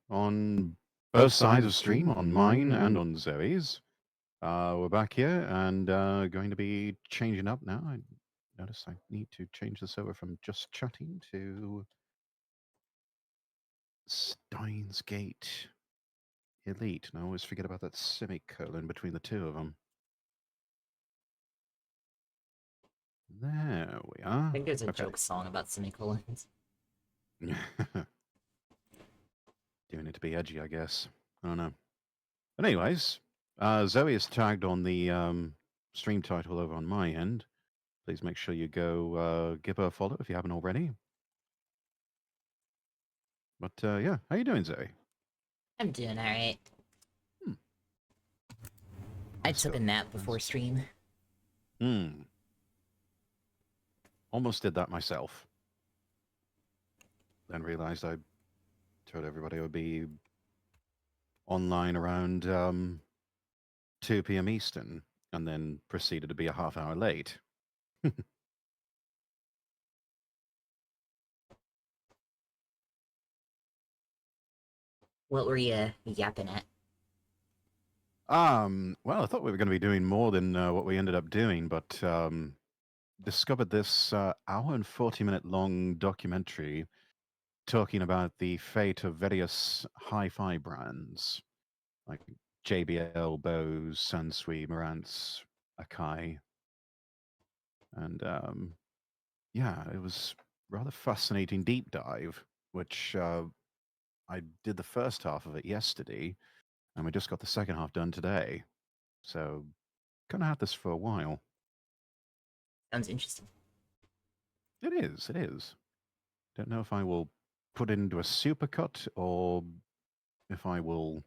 on both sides of stream, on mine and on Zoe's. We're back here and going to be changing up now. I notice I need to change this over from just chatting to Stein's Gate Elite. And I always forget about that semicolon between the two of them. There we are. I think there's a Okay. joke song about semicolons. Doing it to be edgy, I guess. I don't know. But anyways, Zoe is tagged on the stream title over on my end. Please make sure you go give her a follow if you haven't already. But yeah, how you doing, Zoe? I'm doing alright. Hmm. I took a nap before stream. Almost did that myself. Then realized I told everybody I would be online around 2 p.m. Eastern, and then proceeded to be a half hour late. What were you yapping at? Well, I thought we were going to be doing more than what we ended up doing, but discovered this hour and 40-minute long documentary talking about the fate of various hi-fi brands like JBL, Bose, Sansui, Marantz, Akai, and yeah, it was rather fascinating deep dive, which I did the first half of it yesterday, and we just got the second half done today. So, kind of had this for a while. Sounds interesting. It is. It is. Don't know if I will put it into a supercut or if I will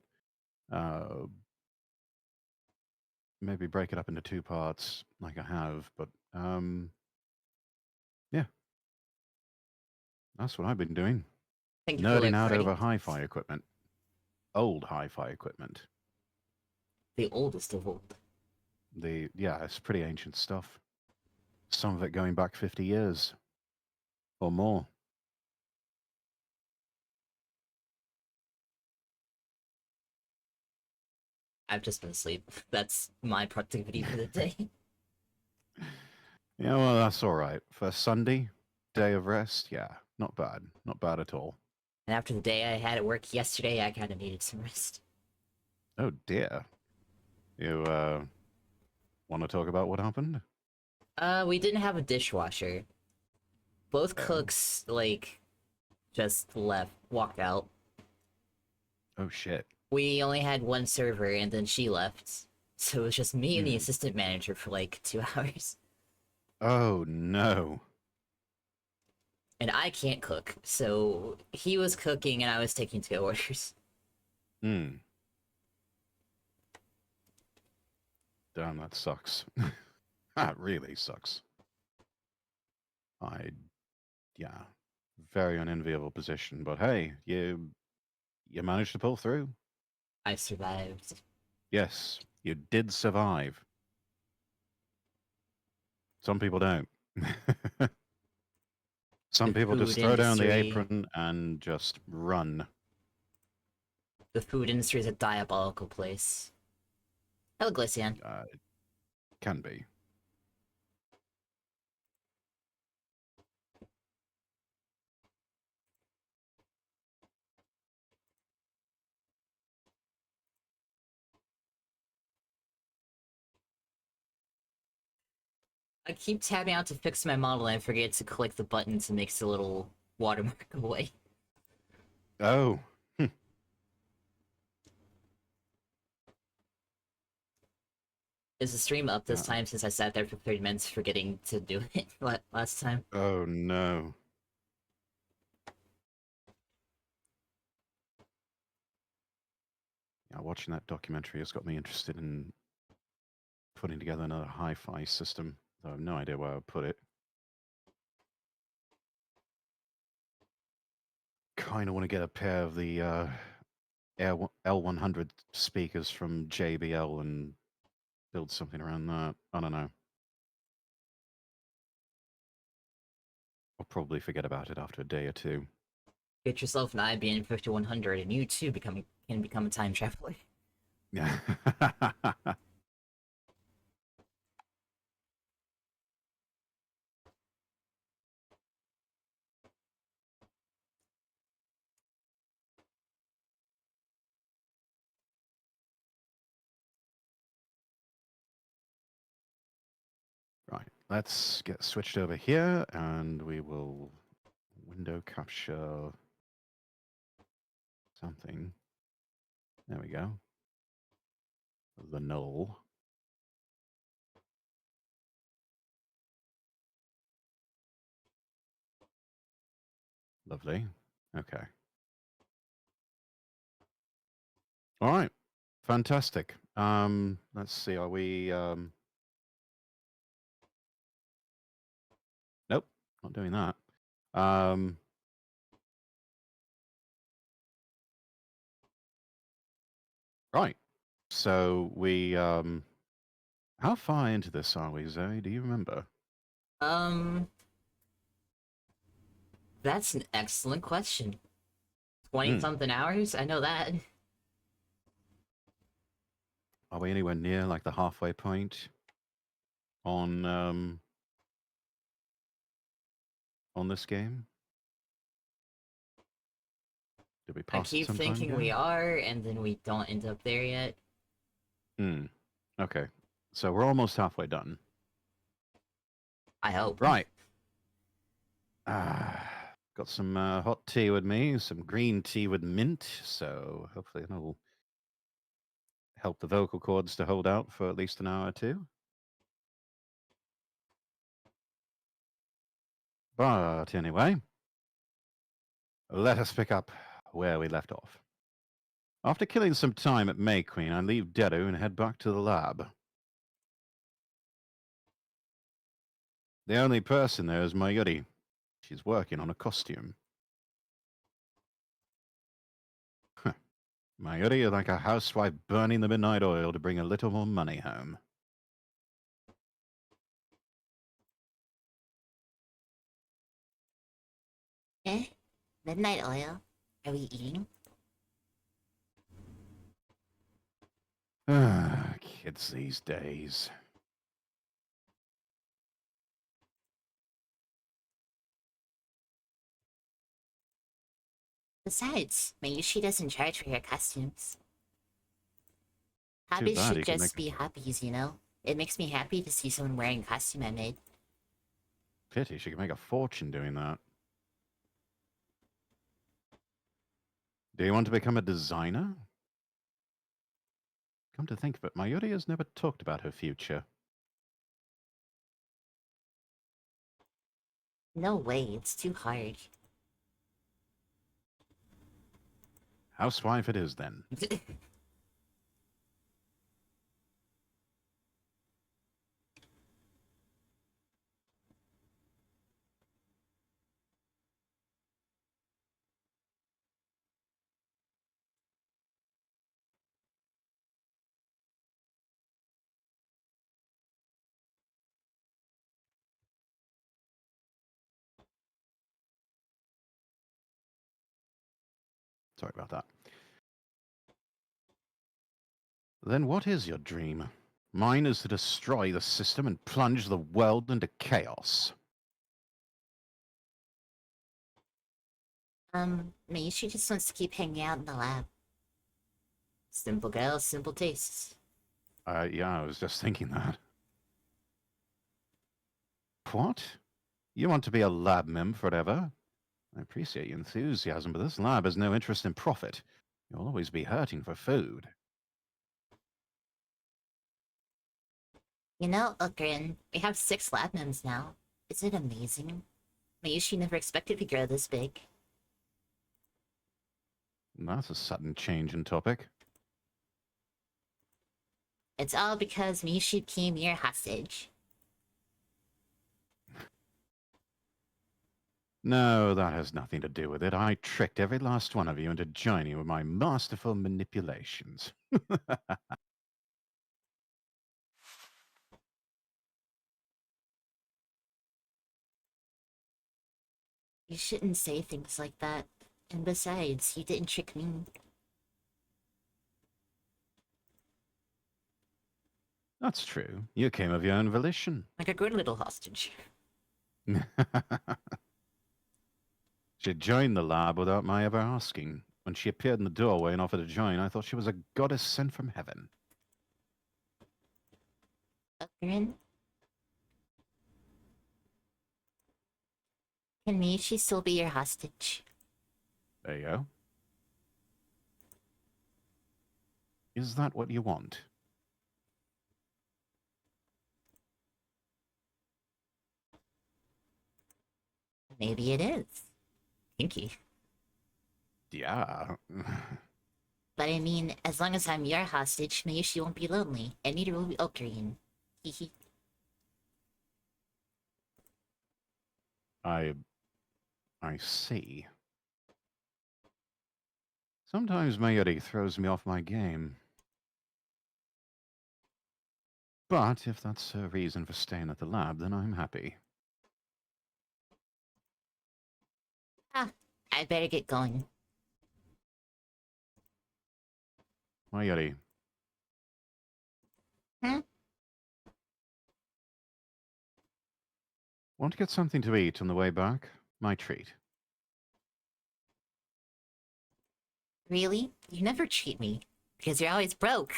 uh, maybe break it up into two parts like I have. But yeah, that's what I've been doing. I think people Nerding like out writing over hi-fi equipment, old hi-fi equipment. the oldest of old. Yeah, it's pretty ancient stuff. Some of it going back 50 years or more. I've just been asleep. That's my productivity for the day. Yeah, well, that's all right. For Sunday, day of rest, yeah, not bad. Not bad at all. And after the day I had at work yesterday, I kind of needed some rest. Oh, dear. You want to talk about what happened? We didn't have a dishwasher. Both Oh. cooks, like, just walked out. Oh, shit. We only had one server, and then she left. So it was just me and the assistant manager for like 2 hours. Oh, no. And I can't cook, so he was cooking and I was taking to-go orders. Hmm. Damn, that sucks. That really sucks. Yeah, very unenviable position. But hey, you managed to pull through. I survived. Yes, you did survive. Some people don't. Some The people just food throw down the industry... apron and just run. The food industry is a diabolical place. Hello, Glacian. Can be. I keep tapping out to fix my model and I forget to click the button to make the little watermark go away. Oh. Is the stream up this Yeah. time since I sat there for 30 minutes forgetting to do it last time? Oh, no. Yeah, watching that documentary has got me interested in putting together another hi-fi system. I have no idea where I'll put it. Kind of want to get a pair of the L100 speakers from JBL and build something around that. I don't know. I'll probably forget about it after a day or two. Get yourself an IBM 5100 and you too can become a time traveler. Yeah. Right. Let's get switched over here and we will window capture something. There we go. The null. Lovely. Okay. All right. Fantastic. Let's see. Are we? Nope. Not doing that. Right. So we. How far into this are we, Zoe? Do you remember? Um, that's an excellent question. 20 Hmm. something hours? I know that. Are we anywhere near like the halfway point on on this game? Did we I pass it keep some time thinking ago? we are, and then we don't end up there yet. Hmm. Okay. So we're almost halfway done. I hope. Right. Got some hot tea with me, some green tea with mint. So hopefully that'll help the vocal cords to hold out for at least an hour or two. But anyway, let us pick up where we left off. After killing some time at May Queen, I leave Deru and head back to the lab. The only person there is Mayuri. She's working on a costume. Mayuri is like a housewife burning the midnight oil to bring a little more money home. Eh? Midnight oil? Are we eating? Kids these days. Besides, Mayushi doesn't charge for her costumes. Too Hobbies bad should you could make just be hobbies, you know? It makes me happy to see someone wearing a costume I made. pity she could make a fortune doing that. Do you want to become a designer? Come to think of it, Mayuri has never talked about her future. No way, it's too hard. Housewife it is then. Sorry about that. Then what is your dream? Mine is to destroy the system and plunge the world into chaos. Mayushi just wants to keep hanging out in the lab. Simple girl, simple tastes. Yeah, I was just thinking that. What? You want to be a lab mem forever? I appreciate your enthusiasm, but this lab has no interest in profit. You'll always be hurting for food. You know, Ulgrin, we have 6 lab members now. Isn't it amazing? Mayushi never expected to grow this big. That's a sudden change in topic. It's all because Mayushi became your hostage. No, that has nothing to do with it. I tricked every last one of you into joining with my masterful manipulations. You shouldn't say things like that. And besides, you didn't trick me. That's true. You came of your own volition. Like a good little hostage. She joined the lab without my ever asking. When she appeared in the doorway and offered to join, I thought she was a goddess sent from heaven. Ocarin, can Miyoshi still be your hostage? There you go. Is that what you want? Maybe it is. Kinky. Yeah. But I mean, as long as I'm your hostage, Miyoshi won't be lonely, and neither will be Ocarin. Hehe. I see. Sometimes Mayuri throws me off my game. But if that's a reason for staying at the lab, then I'm happy. Ah, I better get going. Mayuri, Hmm? want to get something to eat on the way back? My treat. Really? You never treat me. Because you're always broke.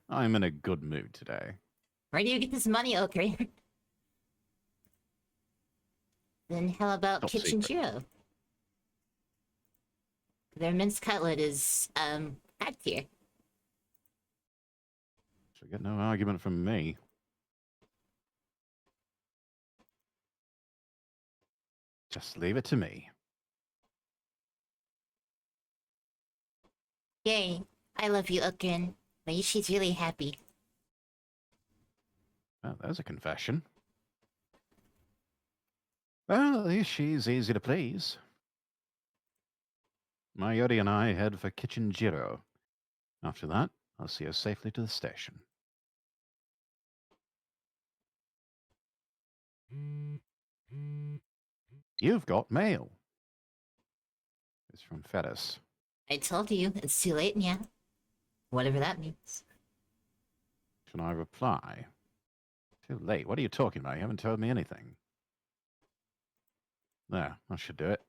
I'm in a good mood today. Where do you get this money, Ocarin? Then how about Top Kitchen secret. Jiro? Their minced cutlet is, god tier. So get no argument from me. Just leave it to me. Yay. I love you, Ocarin. Mayushi's really happy. Well, there's a confession. Well, at least she's easy to please. Mayuri and I head for Kitchen Jiro. After that, I'll see her safely to the station. You've got mail. It's from Fettis. I told you, it's too late, yeah. Whatever that means. Should I reply? Too late. What are you talking about? You haven't told me anything. There, that should do it.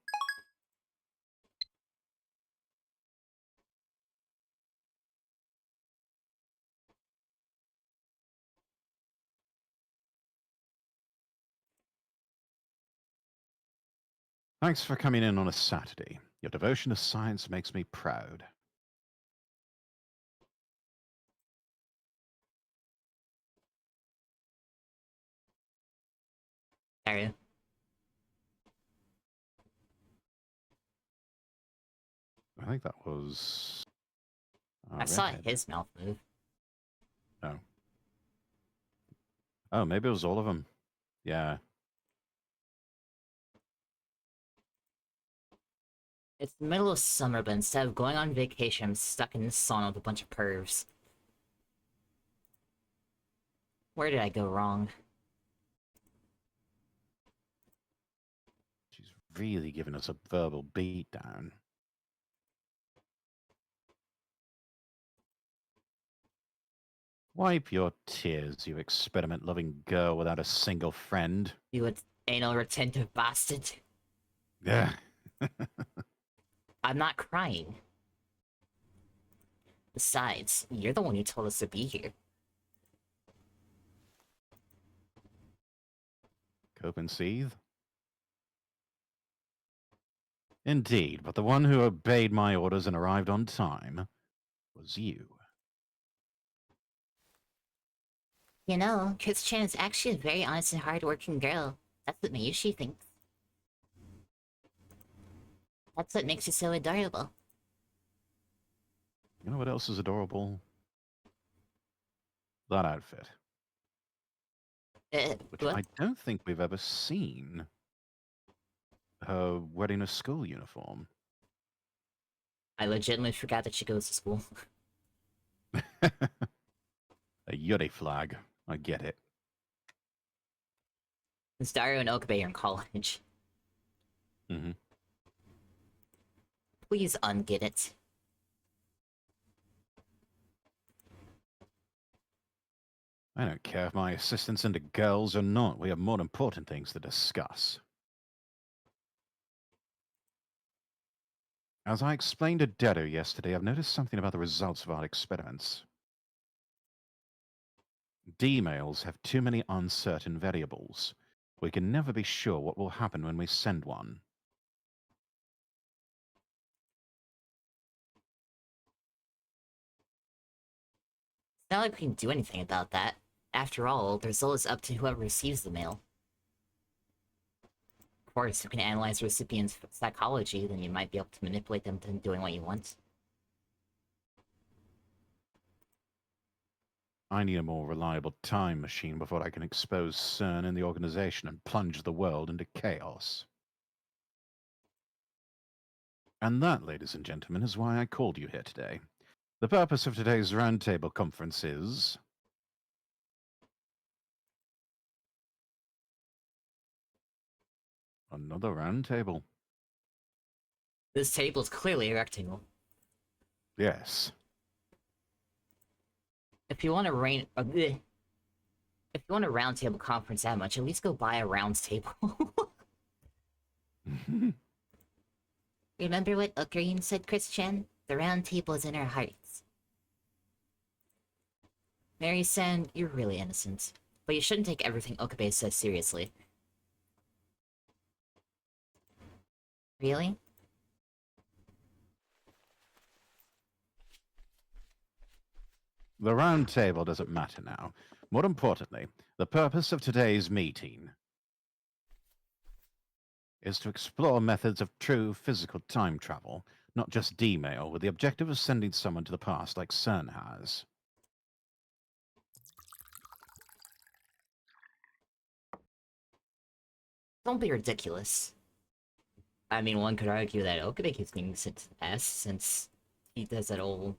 Thanks for coming in on a Saturday. Your devotion to science makes me proud. Sorry. I think that was I saw redhead. his mouth move. Oh. Oh, maybe it was all of them. Yeah. It's the middle of summer, but instead of going on vacation, I'm stuck in the sauna with a bunch of pervs. Where did I go wrong? She's really giving us a verbal beatdown. Wipe your tears, you experiment-loving girl without a single friend. You anal retentive bastard. Yeah. I'm not crying. Besides, you're the one who told us to be here. Cope and seethe? Indeed, but the one who obeyed my orders and arrived on time was you. You know, Chris-chan is actually a very honest and hardworking girl. That's what Mayushi thinks. That's what makes you so adorable. You know what else is adorable? That outfit, which What? I don't think we've ever seen. Her wearing a school uniform. I legitimately forgot that she goes to school. A Yuri flag. I get it. Since Dario and Okabe are in college. Mm-hmm. Please unget it. I don't care if my assistant's into girls or not. We have more important things to discuss. As I explained to Dedo yesterday, I've noticed something about the results of our experiments. D-mails have too many uncertain variables. We can never be sure what will happen when we send one. It's not like we can do anything about that. After all, the result is up to whoever receives the mail. Of course, you can analyze the recipient's psychology, then you might be able to manipulate them to doing what you want. I need a more reliable time machine before I can expose CERN and the organization and plunge the world into chaos. And that, ladies and gentlemen, is why I called you here today. The purpose of today's roundtable conference is another roundtable. This table is clearly a rectangle. Yes. If you want a if you want a round table conference that much, at least go buy a rounds table. Remember what Ukraine said, Christian? The round table is in our hearts. Mary-san, you're really innocent. But you shouldn't take everything Okabe says seriously. Really? The round table doesn't matter now. More importantly, the purpose of today's meeting is to explore methods of true physical time travel, not just D-mail, with the objective of sending someone to the past like CERN has. Don't be ridiculous. I mean, one could argue that Okabe keeps being sent to the past, since he does that old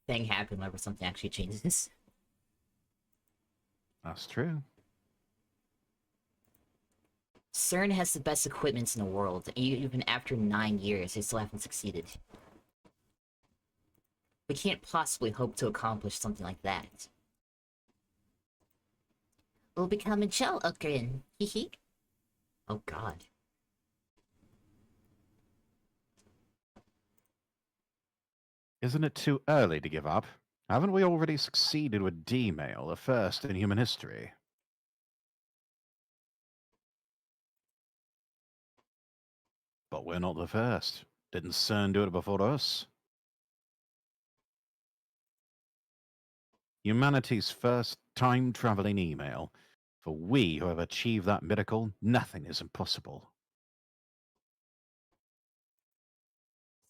thing happen whenever something actually changes. That's true. CERN has the best equipment in the world, and even after 9 years, they still haven't succeeded. We can't possibly hope to accomplish something like that. We'll become a gel Ukrin. Hee. Oh god. Isn't it too early to give up? Haven't we already succeeded with D-mail, the first in human history? But we're not the first. Didn't CERN do it before us? Humanity's first time-traveling email. For we who have achieved that miracle, nothing is impossible.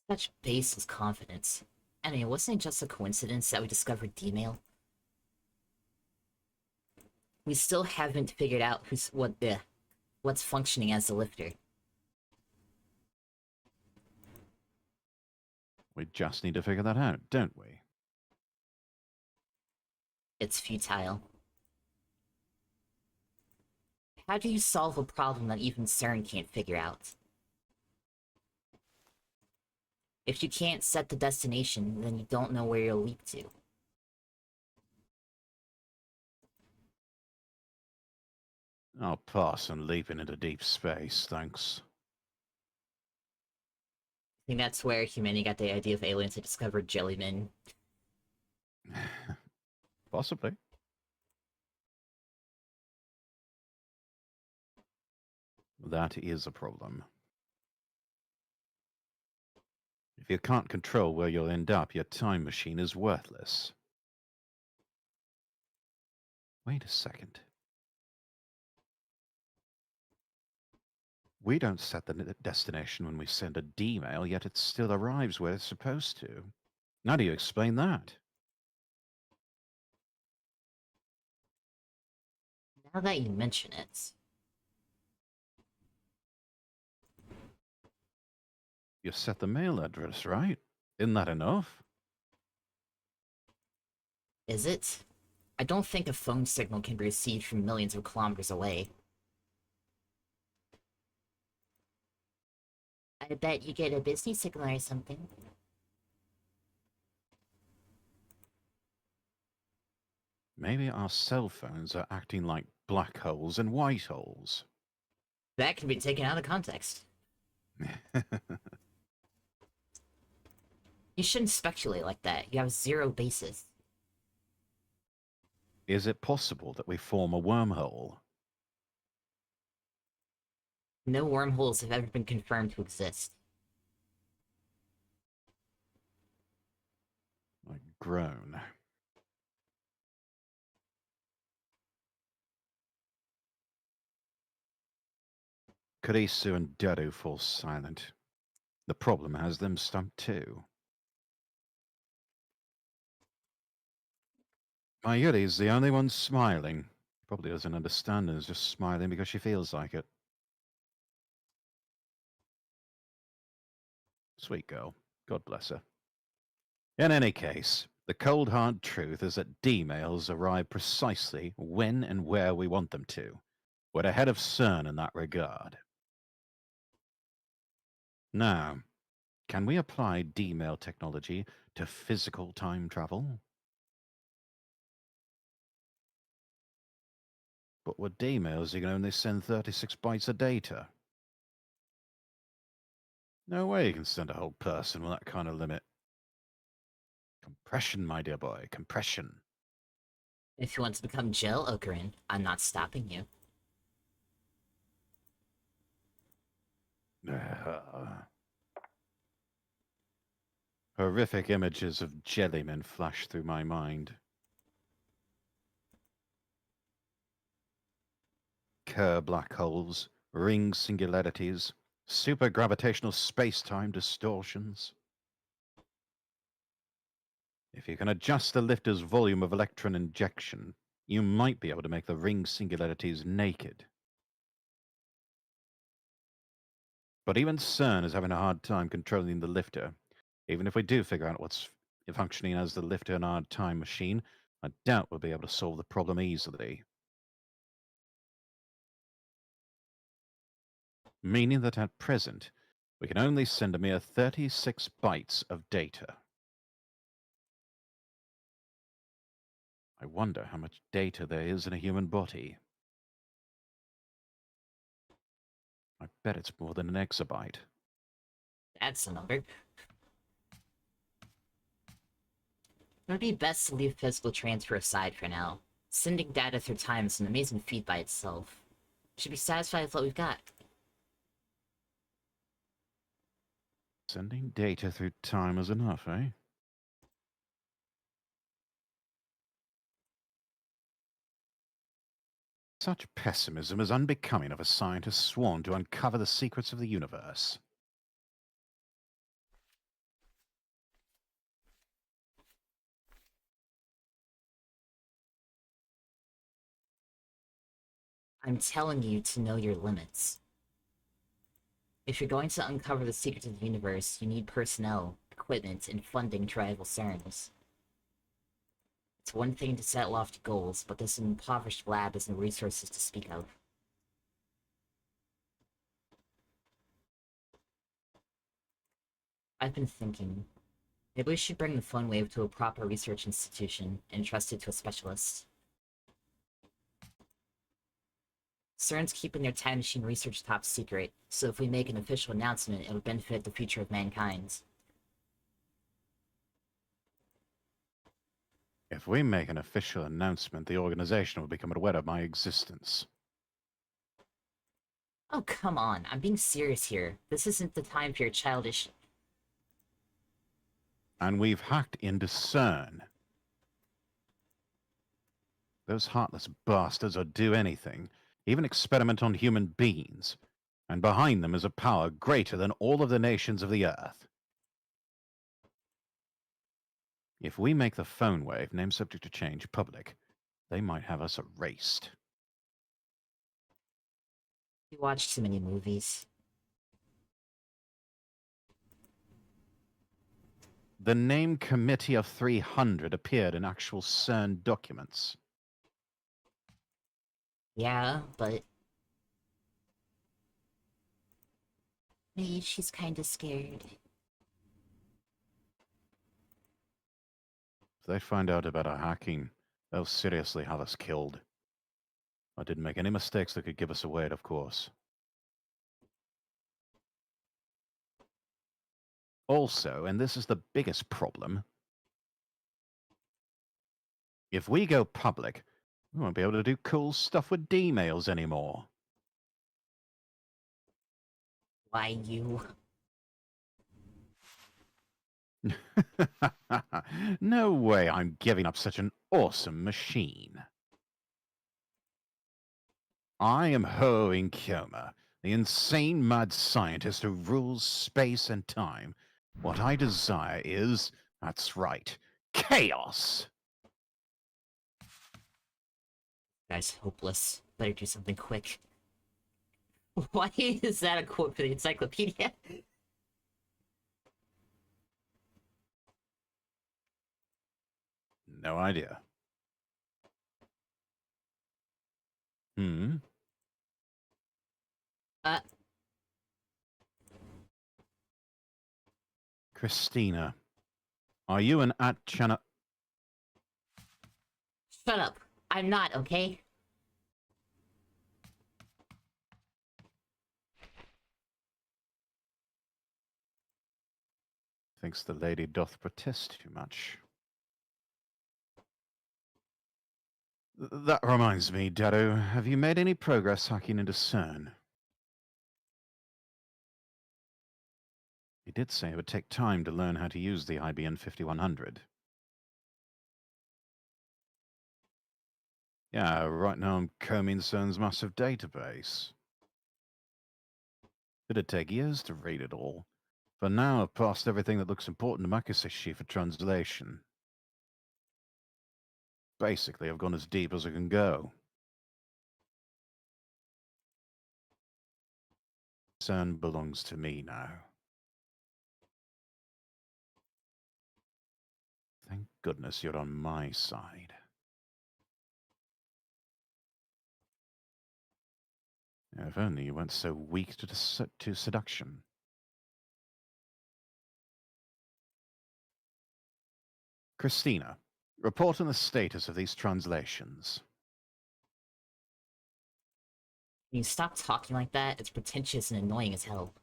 Such baseless confidence. I mean, wasn't it just a coincidence that we discovered D-mail? We still haven't figured out what's functioning as the lifter. We just need to figure that out, don't we? It's futile. How do you solve a problem that even CERN can't figure out? If you can't set the destination, then you don't know where you'll leap to. I'll pass on leaping into deep space, thanks. I think that's where humanity got the idea of aliens that discovered jellymen. Possibly. That is a problem. If you can't control where you'll end up, your time machine is worthless. Wait a second. We don't set the destination when we send a D-mail, yet it still arrives where it's supposed to. How do you explain that? Now that you mention it, You set the mail address, right? Isn't that enough? is it? I don't think a phone signal can be received from millions of kilometers away. I bet you get a busy signal or something. Maybe our cell phones are acting like black holes and white holes. That can be taken out of context. You shouldn't speculate like that. You have zero basis. Is it possible that we form a wormhole? No wormholes have ever been confirmed to exist. I groan. Kurisu and Deru fall silent. The problem has them stumped too. Mayuri's the only one smiling. Probably doesn't understand and is just smiling because she feels like it. Sweet girl. God bless her. In any case, the cold hard truth is that D-mails arrive precisely when and where we want them to. We're ahead of CERN in that regard. Now, can we apply D-mail technology to physical time travel? But with D-mails, you can only send 36 bytes of data. No way you can send a whole person with that kind of limit. Compression, my dear boy, compression. If you want to become Jill Ocarin, I'm not stopping you. Horrific images of jellymen flash through my mind. Kerr black holes, ring singularities, supergravitational space-time distortions. If you can adjust the lifter's volume of electron injection, you might be able to make the ring singularities naked. But even CERN is having a hard time controlling the lifter. Even if we do figure out what's functioning as the lifter in our time machine, I doubt we'll be able to solve the problem easily. Meaning that at present, we can only send a mere 36 bytes of data. I wonder how much data there is in a human body. I bet it's more than an exabyte. That's a number. It would be best to leave physical transfer aside for now. Sending data through time is an amazing feat by itself. Should be satisfied with what we've got. Sending data through time is enough, eh? Such pessimism is unbecoming of a scientist sworn to uncover the secrets of the universe. I'm telling you to know your limits. If you're going to uncover the secrets of the universe, you need personnel, equipment, and funding to rival CERN's. It's one thing to set lofty goals, but this impoverished lab has no resources to speak of. I've been thinking, maybe we should bring the phone wave to a proper research institution and entrust it to a specialist. CERN's keeping their time machine research top secret, so if we make an official announcement, it would benefit the future of mankind. If we make an official announcement, the organization will become aware of my existence. Oh, come on, I'm being serious here. This isn't the time for your childish... And we've hacked into CERN. Those heartless bastards would do anything, even experiment on human beings. And behind them is a power greater than all of the nations of the Earth. If we make the phone wave, name subject to change, public, they might have us erased. You watch too many movies. The name Committee of 300 appeared in actual CERN documents. Yeah, but... Maybe she's kinda scared. If they find out about our hacking, they'll seriously have us killed. I didn't make any mistakes that could give us away, of course. Also, and this is the biggest problem, if we go public, we won't be able to do cool stuff with D-mails anymore. Why you? No way I'm giving up such an awesome machine. I am Ho Inkoma, the insane mad scientist who rules space and time. What I desire is, that's right, chaos. Guy's hopeless. Better do something quick. Why is that a quote for the encyclopedia? No idea. Hmm? Uh, Christina, are you an at-channel... shut up. I'm not, okay? Thinks the lady doth protest too much. That reminds me, Dado, have you made any progress hacking into CERN? He did say it would take time to learn how to use the IBM 5100. Yeah, right now I'm combing CERN's massive database. It'd take years to read it all. For now, I've passed everything that looks important to Makusashi for translation. Basically, I've gone as deep as I can go. CERN belongs to me now. Thank goodness you're on my side. If only you weren't so weak to seduction. Christina, report on the status of these translations. Can you stop talking like that? It's pretentious and annoying as hell.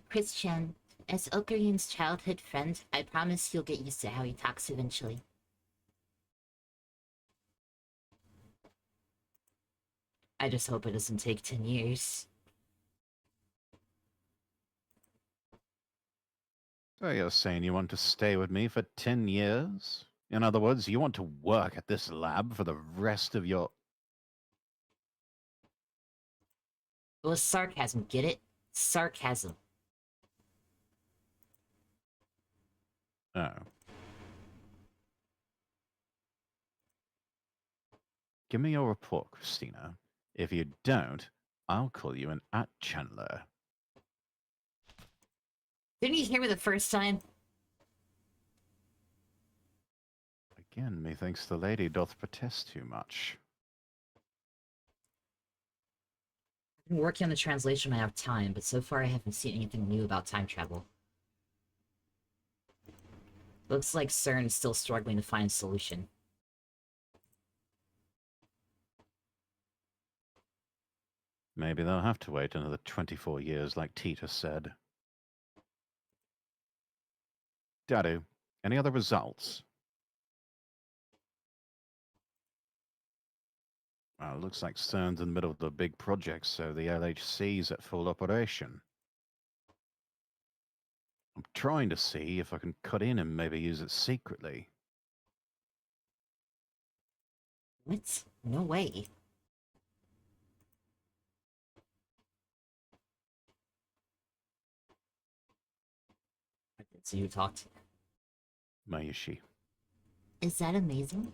Christian, as Okarin's childhood friend, I promise you'll get used to how he talks eventually. I just hope it doesn't take 10 years. So you're saying you want to stay with me for 10 years? In other words, you want to work at this lab for the rest of your... It was sarcasm, get it? Sarcasm. Oh. Give me your report, Christina. If you don't, I'll call you an at-channeler. Didn't you hear me the first time? Again, methinks the lady doth protest too much. I've been working on the translation when I have time, but so far I haven't seen anything new about time travel. Looks like CERN is still struggling to find a solution. Maybe they'll have to wait another 24 years like Tita said. Dadu, any other results? Well, it looks like CERN's in the middle of the big project, so the LHC's at full operation. I'm trying to see if I can cut in and maybe use it secretly. What? No way. So you talked. Mayushi. Is that amazing?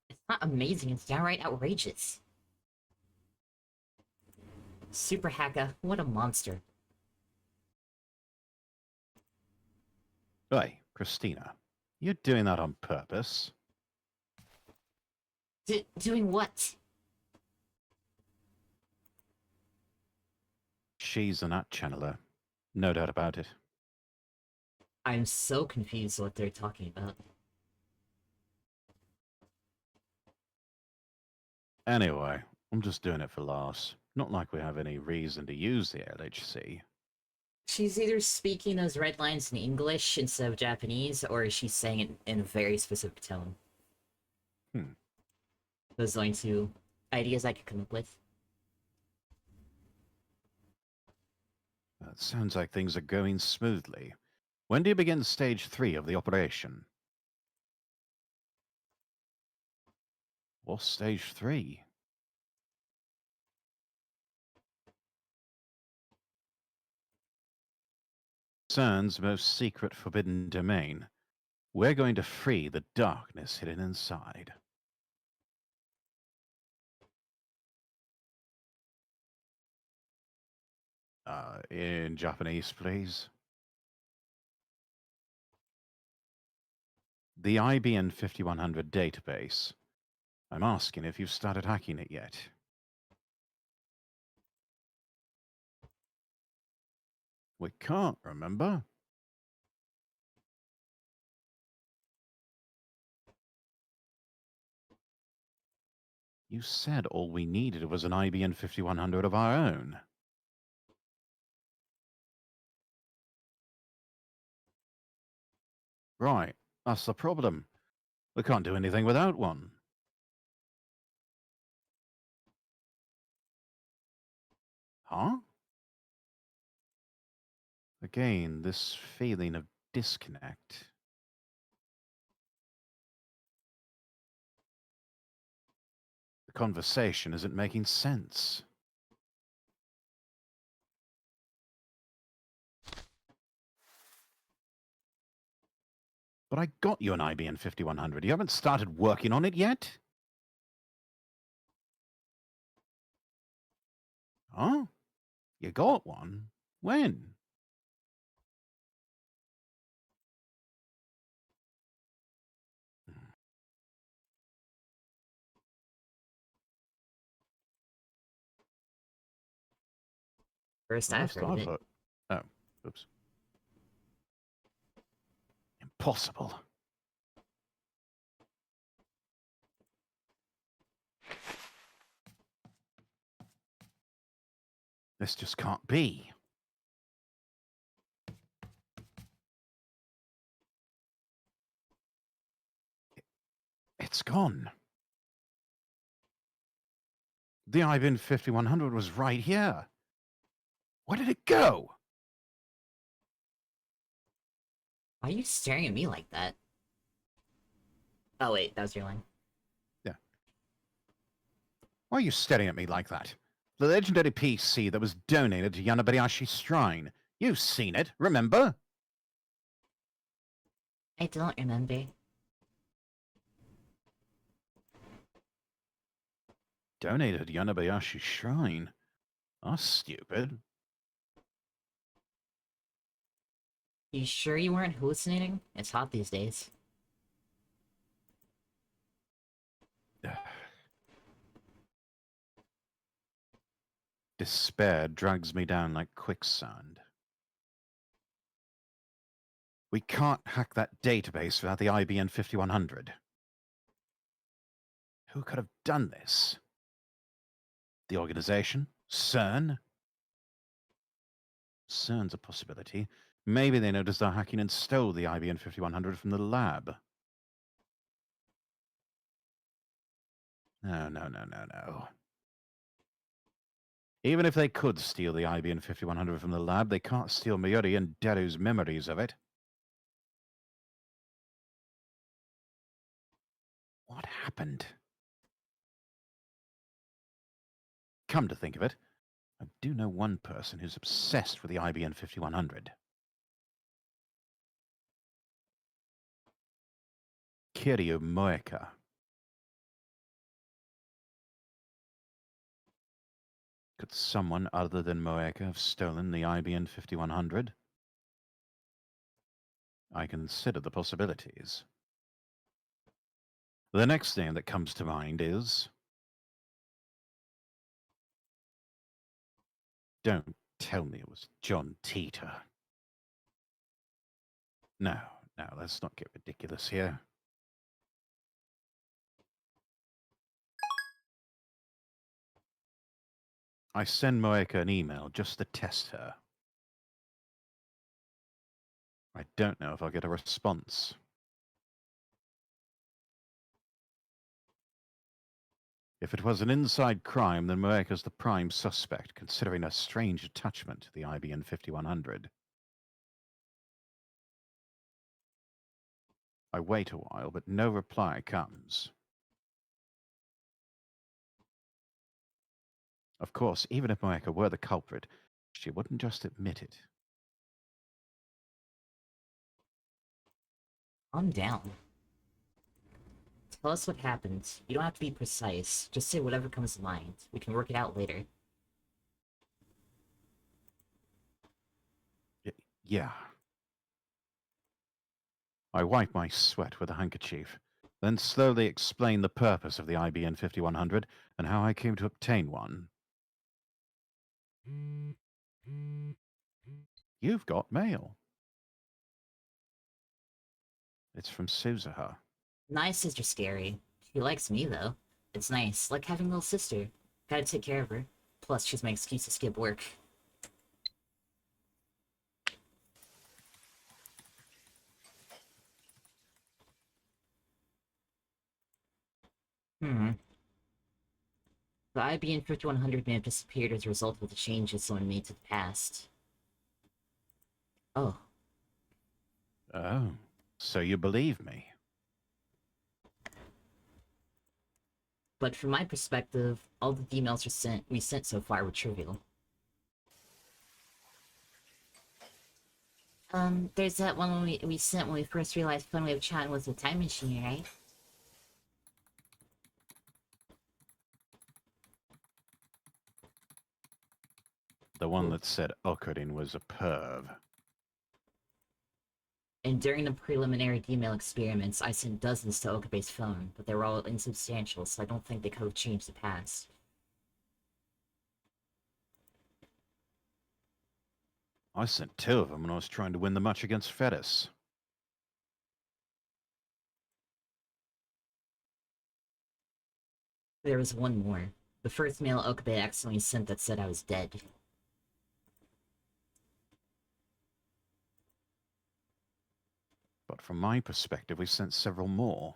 It's not amazing, it's downright outrageous. Super Haka, what a monster. Hey, Christina, you're doing that on purpose. Doing what? She's an at channeler. No doubt about it. I'm so confused what they're talking about. Anyway, I'm just doing it for laughs. Not like we have any reason to use the LHC. She's either speaking those red lines in English instead of Japanese, or she's saying it in a very specific tone. Hmm. Those are the only two ideas I could come up with. It sounds like things are going smoothly. When do you begin stage 3 of the operation? What's stage 3? CERN's most secret forbidden domain. We're going to free the darkness hidden inside. In Japanese, please. The IBN 5100 database. I'm asking if you've started hacking it yet. We can't, remember? You said all we needed was an IBN 5100 of our own. Right, that's the problem. We can't do anything without one. Huh? Again, this feeling of disconnect. The conversation isn't making sense. But I got you an IBM 5100. You haven't started working on it yet? Huh? You got one? When? First I've Last heard of I've it. heard. Oh, oops. Impossible. This just can't be. It's gone. The IBM 5100 was right here. Where did it go? Why are you staring at me like that? Oh wait, that was your line. Yeah. Why are you staring at me like that? The legendary PC that was donated to Yanabayashi's shrine. You've seen it, remember? I don't remember. Donated to Yanabayashi's shrine? That's stupid. You sure you weren't hallucinating? It's hot these days. Despair drags me down like quicksand. We can't hack that database without the IBM 5100. Who could have done this? The organization? CERN? CERN's a possibility. Maybe they noticed our hacking and stole the IBM 5100 from the lab. No, no, no, no, no. Even if they could steal the IBM 5100 from the lab, they can't steal Miyori and Deru's memories of it. What happened? Come to think of it, I do know one person who's obsessed with the IBM 5100. Kiryu Moeka. Could someone other than Moeka have stolen the IBM 5100? I consider the possibilities. The next name that comes to mind is... Don't tell me it was John Teeter. No, no, let's not get ridiculous here. I send Moeka an email just to test her. I don't know if I'll get a response. If it was an inside crime, then Moeka's the prime suspect, considering her strange attachment to the IBN 5100. I wait a while, but no reply comes. Of course, even if Moeka were the culprit, she wouldn't just admit it. Calm down. Tell us what happened. You don't have to be precise. Just say whatever comes to mind. We can work it out later. Yeah. I wipe my sweat with a handkerchief, then slowly explain the purpose of the IBN 5100 and how I came to obtain one. You've got mail. It's from Suzuha. Nice sister scary. She likes me, though. It's nice, like having a little sister. Gotta take care of her. Plus, she's my excuse to skip work. The IBN 5100 may have disappeared as a result of the changes someone made to the past. Oh. Oh, so you believe me? But from my perspective, all the emails we sent so far were trivial. There's that one we sent when we first realized Funwave Chan was a time machine, right? The one that said Okurin was a perv. And during the preliminary email experiments, I sent dozens to Okabe's phone, but they were all insubstantial, so I don't think they could have changed the past. I sent 2 of them when I was trying to win the match against Fedis. There was one more. The first mail Okabe accidentally sent that said I was dead. But from my perspective, we sent several more.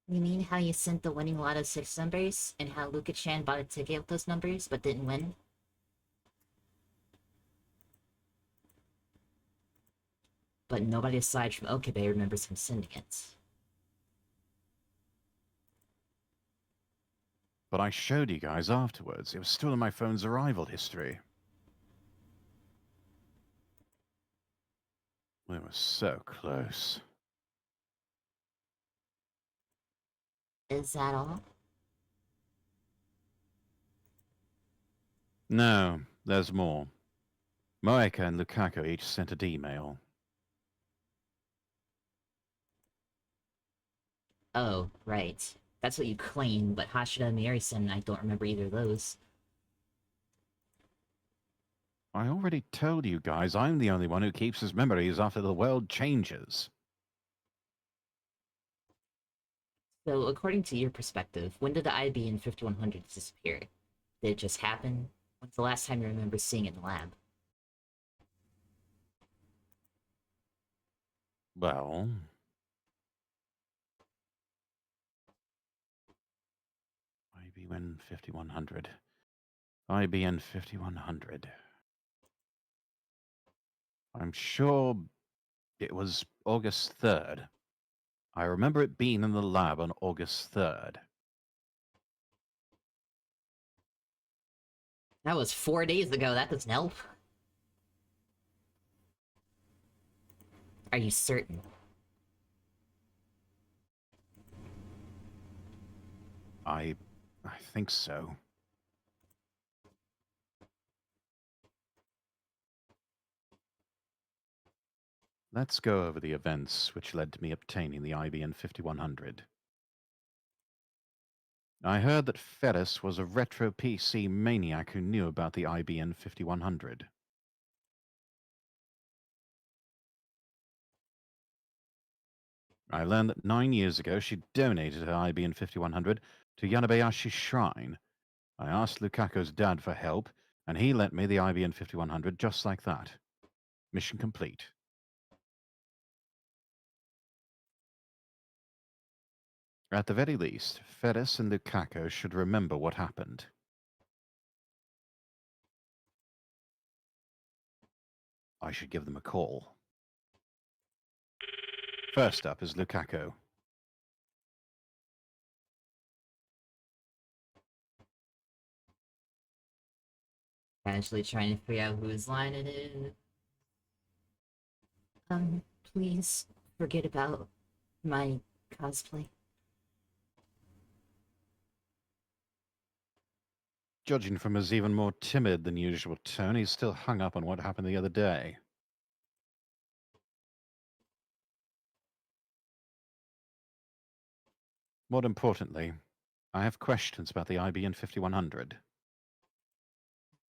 You mean how you sent the winning lot of 6 numbers, and how Luka-chan bought a ticket with those numbers, but didn't win? But nobody aside from Okabe remembers him sending it. But I showed you guys afterwards. It was still in my phone's arrival history. We were so close. Is that all? No, there's more. Moeka and Lukaku each sent an email. Oh, right. That's what you claim, but Hashida and Miori-san, I don't remember either of those. I already told you guys I'm the only one who keeps his memories after the world changes. So, according to your perspective, when did the IB in 5100 disappear? Did it just happen? When's the last time you remember seeing it in the lab? Well... IBN 5100. IBN 5100. I'm sure it was August 3rd. I remember it being in the lab on August 3rd. That was 4 days ago, that doesn't help. Are you certain? I think so. Let's go over the events which led to me obtaining the IBN 5100. I heard that Ferris was a retro PC maniac who knew about the IBN 5100. I learned that 9 years ago she donated her IBN 5100 to Yanabayashi's shrine. I asked Lukaku's dad for help, and he lent me the IBN 5100 just like that. Mission complete. At the very least, Ferris and Lukaku should remember what happened. I should give them a call. First up is Lukaku. Casually trying to figure out whose line it is. Please forget about my cosplay. Judging from his even more timid than usual tone, he's still hung up on what happened the other day. More importantly, I have questions about the IBN 5100.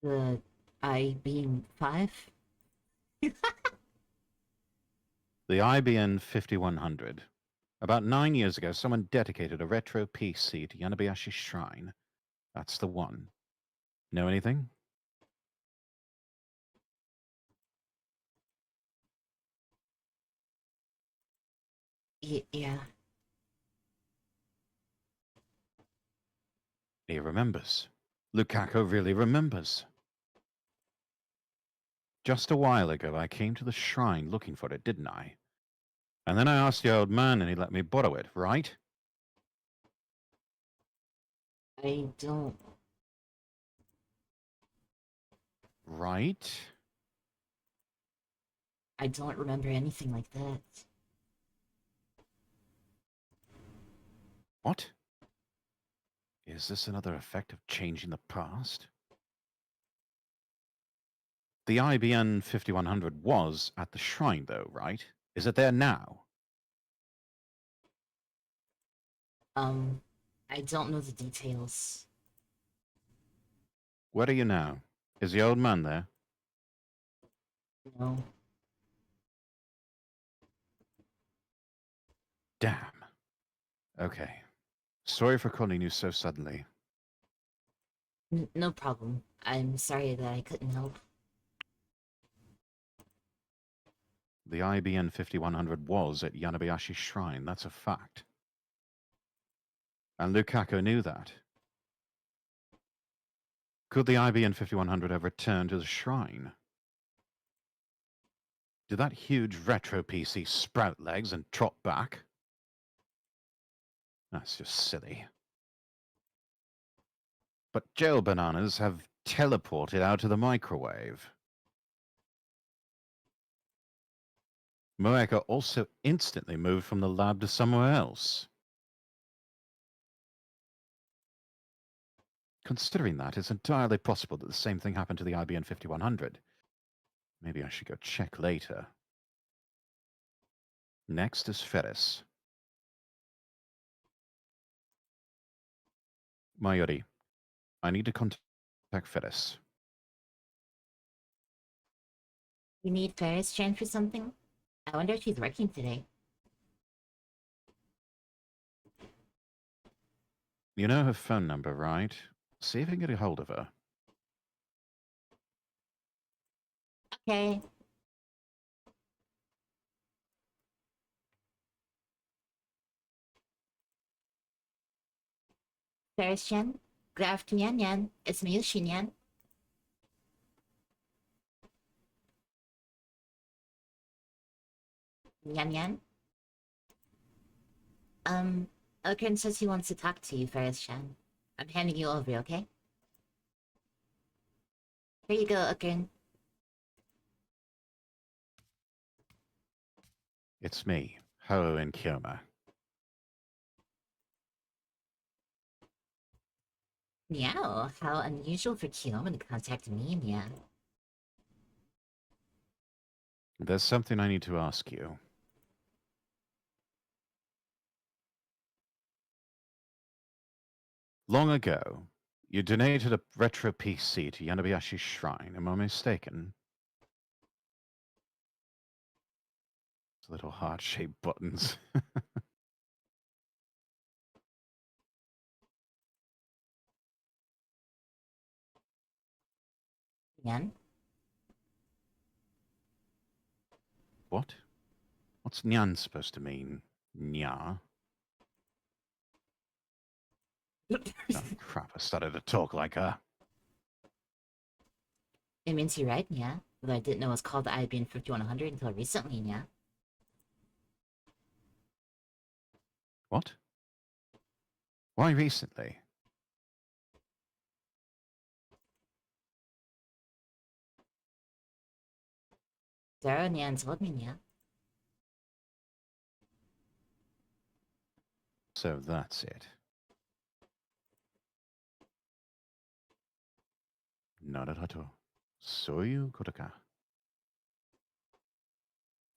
The I being 5? The IBN 5100. About 9 years ago, someone dedicated a retro PC to Yanabayashi's shrine. That's the one. Know anything? Yeah. He remembers. Lukaku really remembers. Just a while ago, I came to the shrine looking for it, didn't I? And then I asked the old man and he let me borrow it, right? I don't. Right? I don't remember anything like that. What? Is this another effect of changing the past? The IBN 5100 was at the shrine, though, right? Is it there now? I don't know the details. Where are you now? Is the old man there? No. Damn. Okay. Sorry for calling you so suddenly. No problem. I'm sorry that I couldn't help. The IBN 5100 was at Yanabayashi's shrine, that's a fact. And Lukaku knew that. Could the IBN 5100 have returned to the shrine? Did that huge retro PC sprout legs and trot back? That's just silly. But jail bananas have teleported out of the microwave. Moeka also instantly moved from the lab to somewhere else. Considering that, it's entirely possible that the same thing happened to the IBN 5100. Maybe I should go check later. Next is Ferris. Mayuri, I need to contact Ferris. You need Ferris Chan for something? I wonder if she's working today. You know her phone number, right? See if you can get a hold of her. Okay. Ferris Chan? Good afternoon, Yan. It's me, Shin Yan. Yan Yan? Um, Okran says he wants to talk to you, Ferris Chan. I'm handing you over, okay? Here you go, Okran. It's me, Ho in Kyoma. Meow, how unusual for Kiyoma to contact me, Meow. There's something I need to ask you. Long ago, you donated a retro PC to Yanabayashi's shrine. Am I mistaken? Little heart-shaped buttons. Nyan? What? What's Nyan supposed to mean? Nya? Oh, crap, I started to talk like her. It means you're right, yeah. Though I didn't know it was called the IBM 5100 until recently, yeah. What? Why recently? Dara Nyan told me, yeah. So that's it. Nararato. Soyu Kotaka.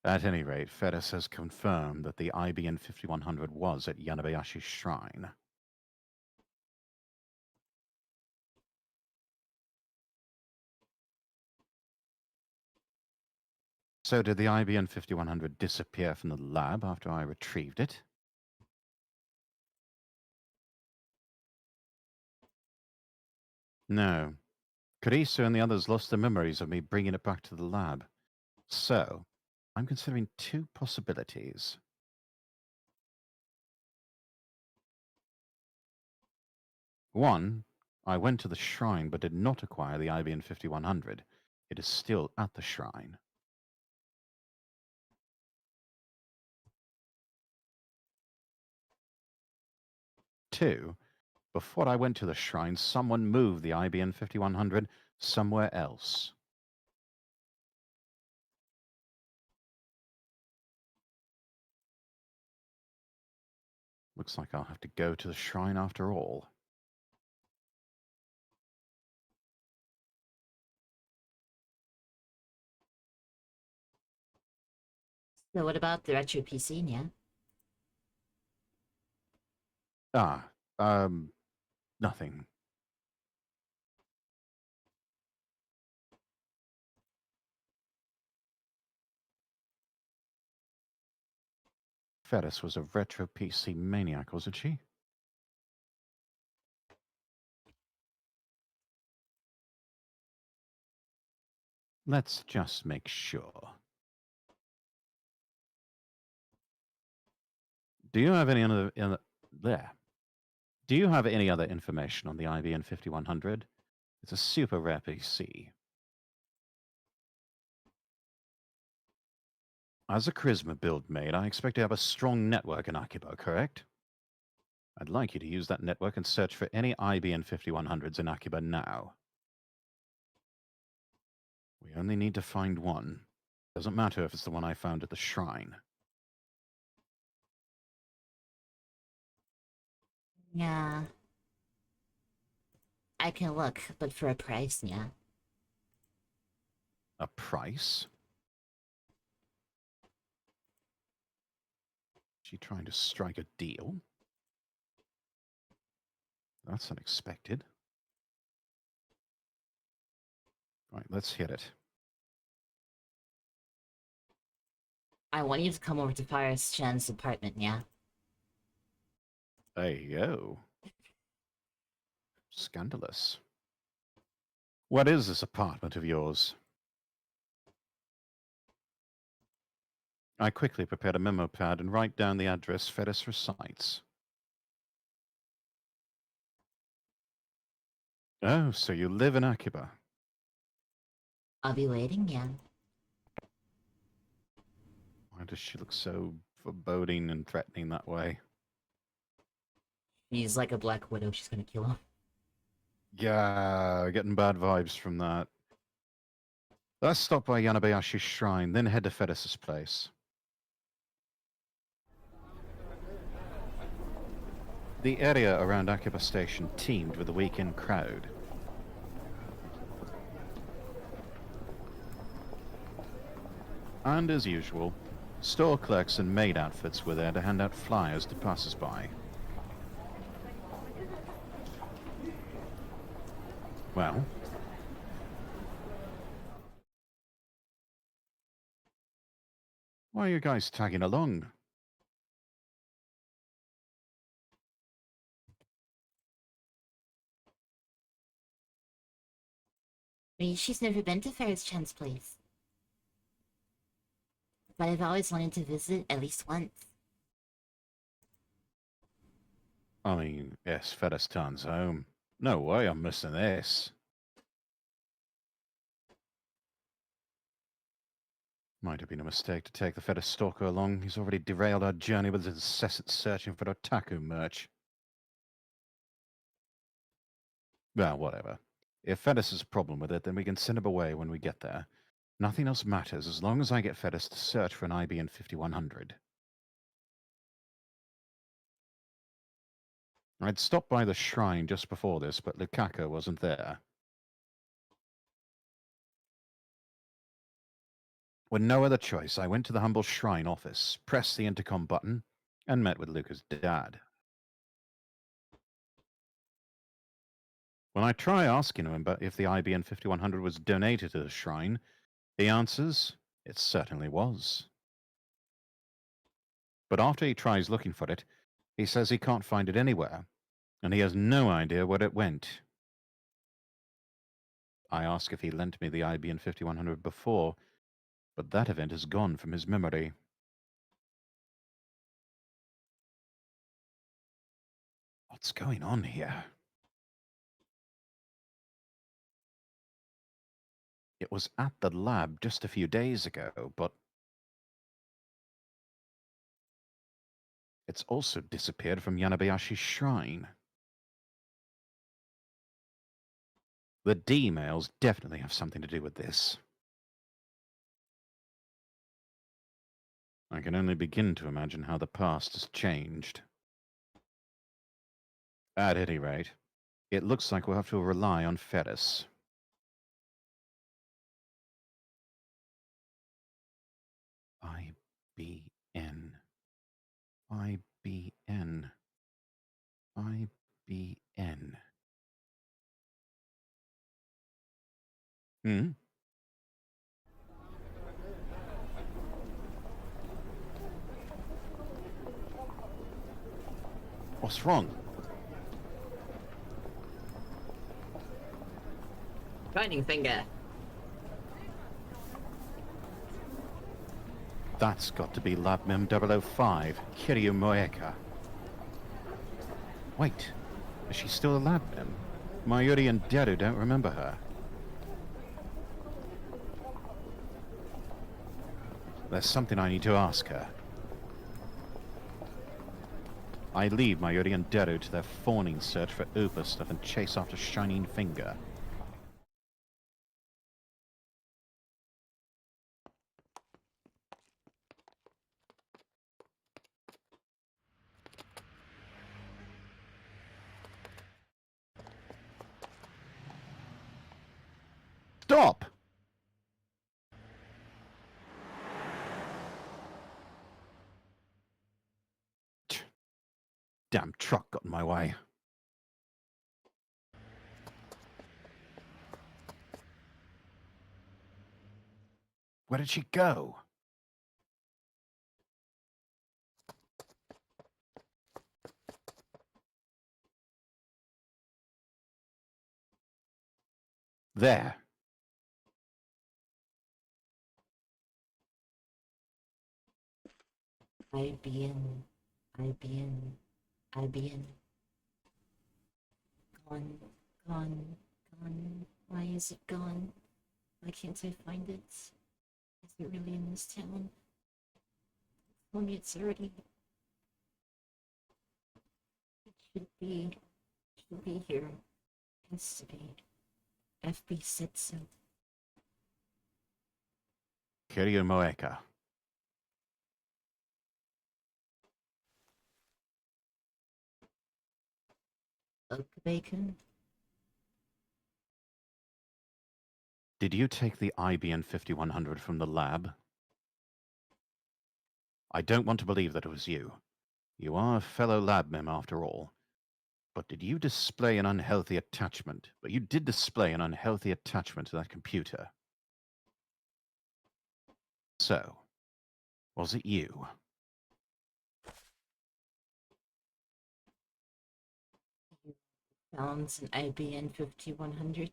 At any rate, Ferris has confirmed that the IBN 5100 was at Yanabayashi's shrine. So did the IBN 5100 disappear from the lab after I retrieved it? No. Carissa and the others lost their memories of me bringing it back to the lab. So, I'm considering two possibilities. One, I went to the shrine but did not acquire the IBN 5100. It is still at the shrine. Two, before I went to the shrine, someone moved the IBN 5100 somewhere else. Looks like I'll have to go to the shrine after all. So what about the retro PC, yeah? Ah, nothing. Ferris was a retro PC maniac, wasn't she? Let's just make sure. Do you have any other there? Do you have any other information on the IBM 5100? It's a super rare PC. As a Charisma build mate, I expect to have a strong network in Akiba, correct? I'd like you to use that network and search for any IBM 5100s in Akiba now. We only need to find one. Doesn't matter if it's the one I found at the shrine. Yeah. I can look, but for a price, yeah. A price? She trying to strike a deal? That's unexpected. Right, let's hit it. I want you to come over to Paris Chan's apartment, yeah? Hey, yo. Scandalous. What is this apartment of yours? I quickly prepared a memo pad and write down the address Ferris recites. Oh, so you live in Akiba. I'll be waiting, yeah. Why does she look so foreboding and threatening that way? He's like a Black Widow, she's gonna kill him. Yeah, getting bad vibes from that. Let's stop by Yanabayashi's shrine, then head to Ferris's place. The area around Akiba Station teemed with a weekend crowd. And as usual, store clerks and maid outfits were there to hand out flyers to passers-by. Well, why are you guys tagging along? She's never been to Ferris-chan's place. But I've always wanted to visit at least once. I mean, yes, Featherstone's home. No way I'm missing this. Might have been a mistake to take the Feather Stalker along. He's already derailed our journey with his incessant searching for otaku merch. Well, whatever. If Fedis has a problem with it, then we can send him away when we get there. Nothing else matters as long as I get Fedis to search for an IBN 5100. I'd stopped by the shrine just before this, but Lukaka wasn't there. With no other choice, I went to the humble shrine office, pressed the intercom button, and met with Luca's dad. When I try asking him about if the IBN 5100 was donated to the shrine, he answers, it certainly was. But after he tries looking for it, he says he can't find it anywhere, and he has no idea where it went. I ask if he lent me the IBN 5100 before, but that event is gone from his memory. What's going on here? It was at the lab just a few days ago, but it's also disappeared from Yanabayashi's shrine. The D-mails definitely have something to do with this. I can only begin to imagine how the past has changed. At any rate, it looks like we'll have to rely on Ferris. IBN. IBN. IBN. Hmm? What's wrong? Pointing finger. That's got to be Lab Mem 005, Kiryu Moeka. Wait, is she still a Lab Mem? Mayuri and Deru don't remember her. There's something I need to ask her. I leave Mayuri and Deru to their fawning search for Upa stuff and chase after Shining Finger. Stop! Damn truck got in my way. Where did she go? There. IBN. IBN. IBN. Gone. Gone. Gone. Why is it gone? Why can't I find it? Is it really in this town? Tell me it's already... It should be... It should be here. It has to be. FB said so. Kiryu Moeka. Oak bacon? Did you take the IBN 5100 from the lab? I don't want to believe that it was you. You are a fellow lab mem after all. But did you display an unhealthy attachment? But you did display an unhealthy attachment to that computer. So, was it you? You found an IBN 5100?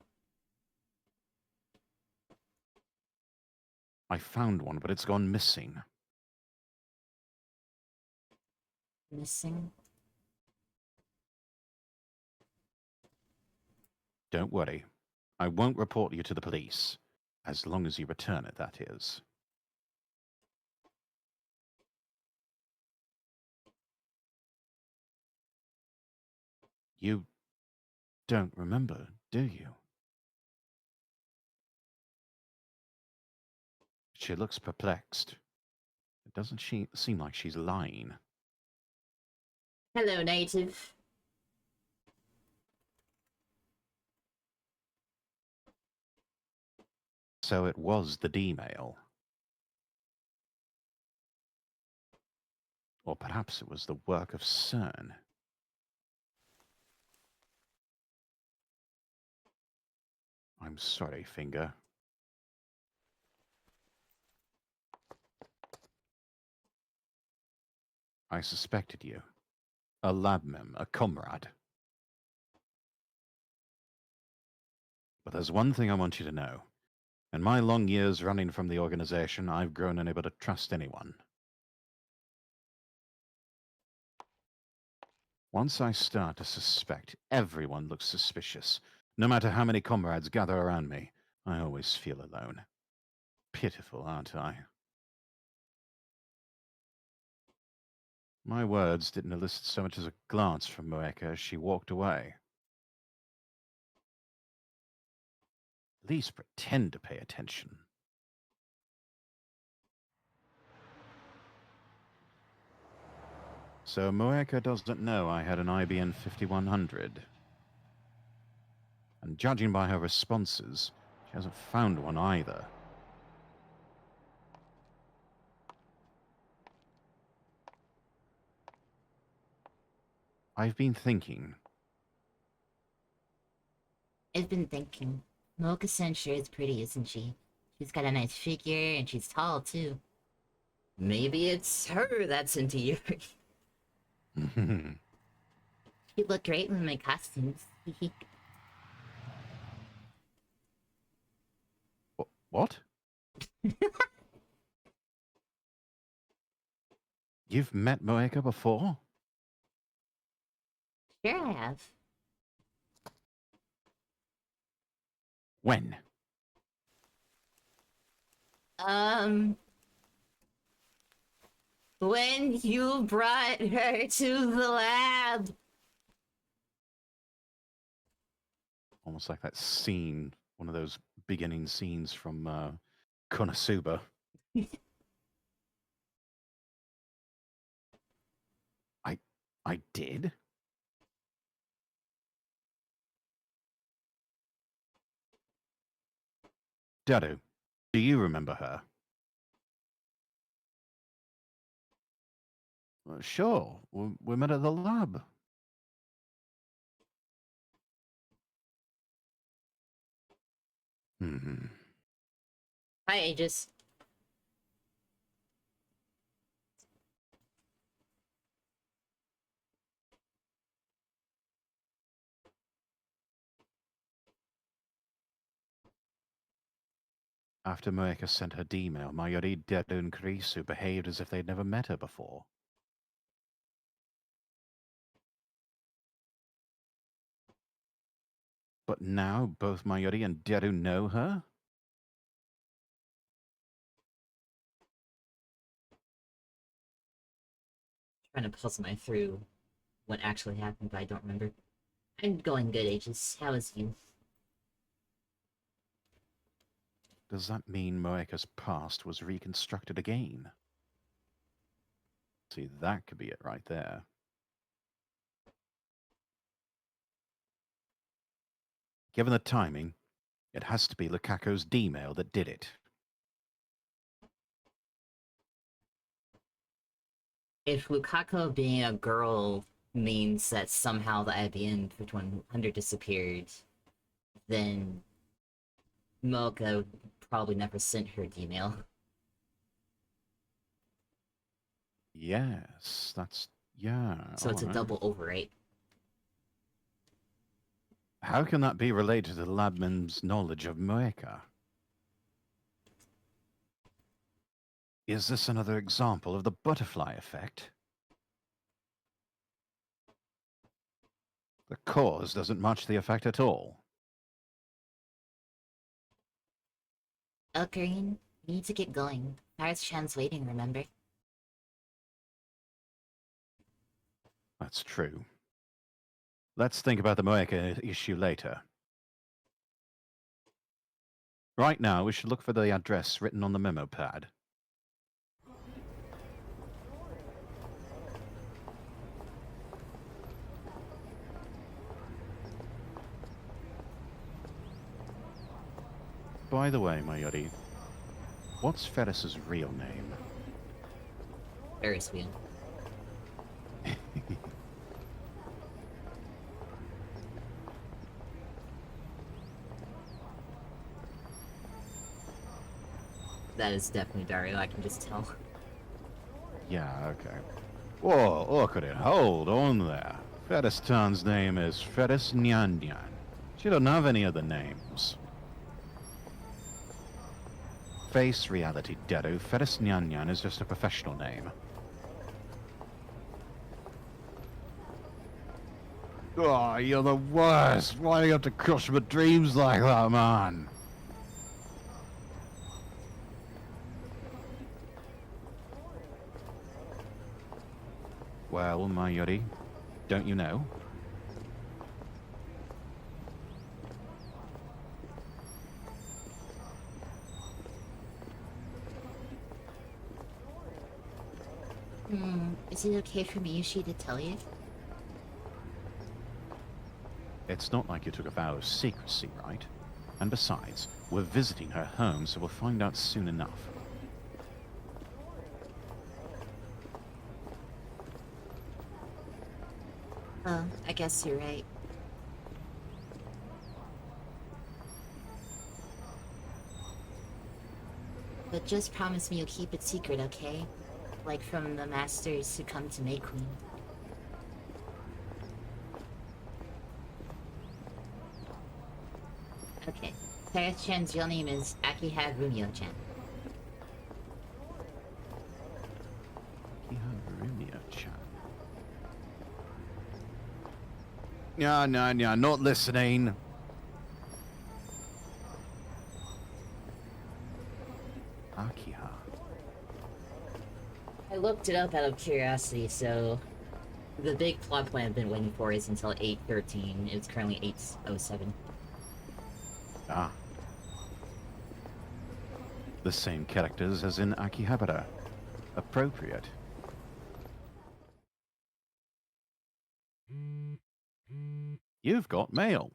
I found one, but it's gone missing. Missing? Don't worry. I won't report you to the police. As long as you return it, that is. You don't remember, do you? She looks perplexed. Doesn't she seem like she's lying? Hello, native. So it was the D-mail. Or perhaps it was the work of CERN. I'm sorry, Finger. I suspected you. A lab mem, a comrade. But there's one thing I want you to know. In my long years running from the organization, I've grown unable to trust anyone. Once I start to suspect, everyone looks suspicious. No matter how many comrades gather around me, I always feel alone. Pitiful, aren't I? My words didn't elicit so much as a glance from Moeka as she walked away. At least pretend to pay attention. So Moeka doesn't know I had an IBN 5100. And judging by her responses, she hasn't found one either. I've been thinking. I've been thinking. Mocha-san sure is pretty, isn't she? She's got a nice figure, and she's tall, too. Maybe it's her that's into you. You look great in my costumes. What? You've met Moeka before? Sure I have. When? Um, when you brought her to the lab. Almost like that scene, one of those beginning scenes from Konosuba. I, I did? Dadu, do you remember her? Sure, we met at the lab. Hmm. Hi, Aegis. After Moeka sent her D-mail, Mayuri, Dedu, and Kurisu behaved as if they'd never met her before. But now both Mayuri and Deru know her? Trying to puzzle my through what actually happened, but I don't remember. I'm going good, Aegis. How is you? Does that mean Moeka's past was reconstructed again? See, that could be it right there. Given the timing, it has to be Lukaku's D-mail that did it. If Lukako being a girl means that somehow the IBM 5100 disappeared, then Mocha probably never sent her the email. Yes, that's... Yeah, So all it's a right. double overwrite. How can that be related to the labman's knowledge of Moeka? Is this another example of the butterfly effect? The cause doesn't match the effect at all. Green, we need to get going. Paris Chan's waiting, remember? That's true. Let's think about the Moeka issue later. Right now, we should look for the address written on the memo pad. By the way, Mayuri, what's Ferris's real name? Ferris wheel. That is definitely Dario, I can just tell. Yeah, okay. Whoa, look at it. Hold on there. Ferris-tan's name is Ferris Nyan. She don't have any other names. Face reality, Deru. Ferris Nyan is just a professional name. Oh, you're the worst. Why do you have to crush my dreams like that, man? Well, Mayuri, don't you know? Is it okay for Miyushi to tell you? It's not like you took a vow of secrecy, right? And besides, we're visiting her home, so we'll find out soon enough. Oh, I guess you're right. But just promise me you'll keep it secret, okay? Like from the masters who come to make Queen. Okay. Paris-chan's real name is Akihag Rumio-chan. Rumio-chan. Yeah, not listening. Akiha. I looked it up out of curiosity, so... The big plot point I've been waiting for is until 8:13. It's currently 8:07. Ah. The same characters as in Akihabara. Appropriate. You've got mail.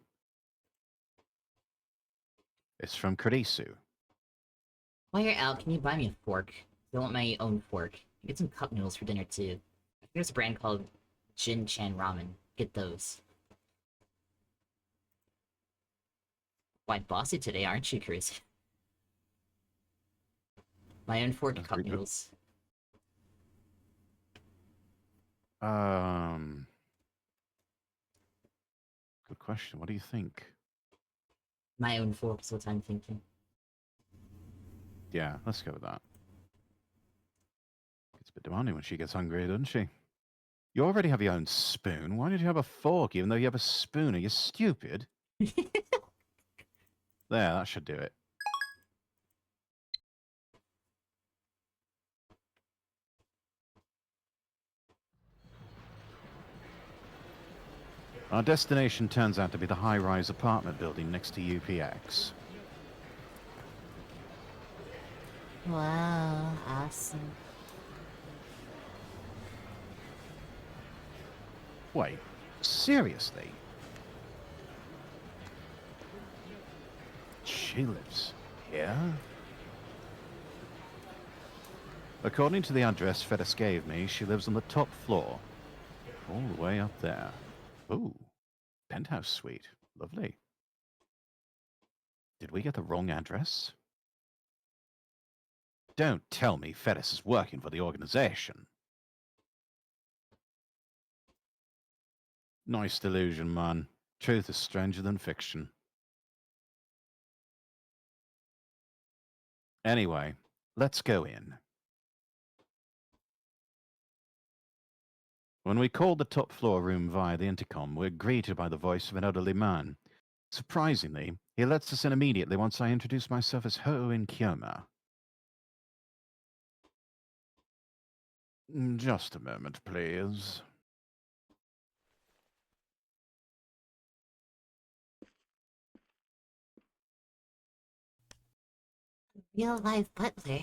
It's from Kurisu. While you're out, can you buy me a fork? I want my own fork. Get some cup noodles for dinner, too. I think there's a brand called Jin-chan Ramen. Get those. Quite bossy today, aren't you, Chris? My own fork and cup noodles. Good question. What do you think? My own fork is what I'm thinking. Yeah, let's go with that. It's a bit demanding when she gets hungry, doesn't she? You already have your own spoon. Why did you have a fork even though you have a spoon? Are you stupid? There, that should do it. Our destination turns out to be the high-rise apartment building next to UPX. Wow, awesome. Wait, seriously? She lives here? According to the address Fedis gave me, she lives on the top floor. All the way up there. Ooh, penthouse suite. Lovely. Did we get the wrong address? Don't tell me Fedis is working for the organization. Nice delusion, man. Truth is stranger than fiction. Anyway, let's go in. When we called the top floor room via the intercom, we were greeted by the voice of an elderly man. Surprisingly, he lets us in immediately once I introduce myself as Ho-In Kyoma. Just a moment, please. Real life butler.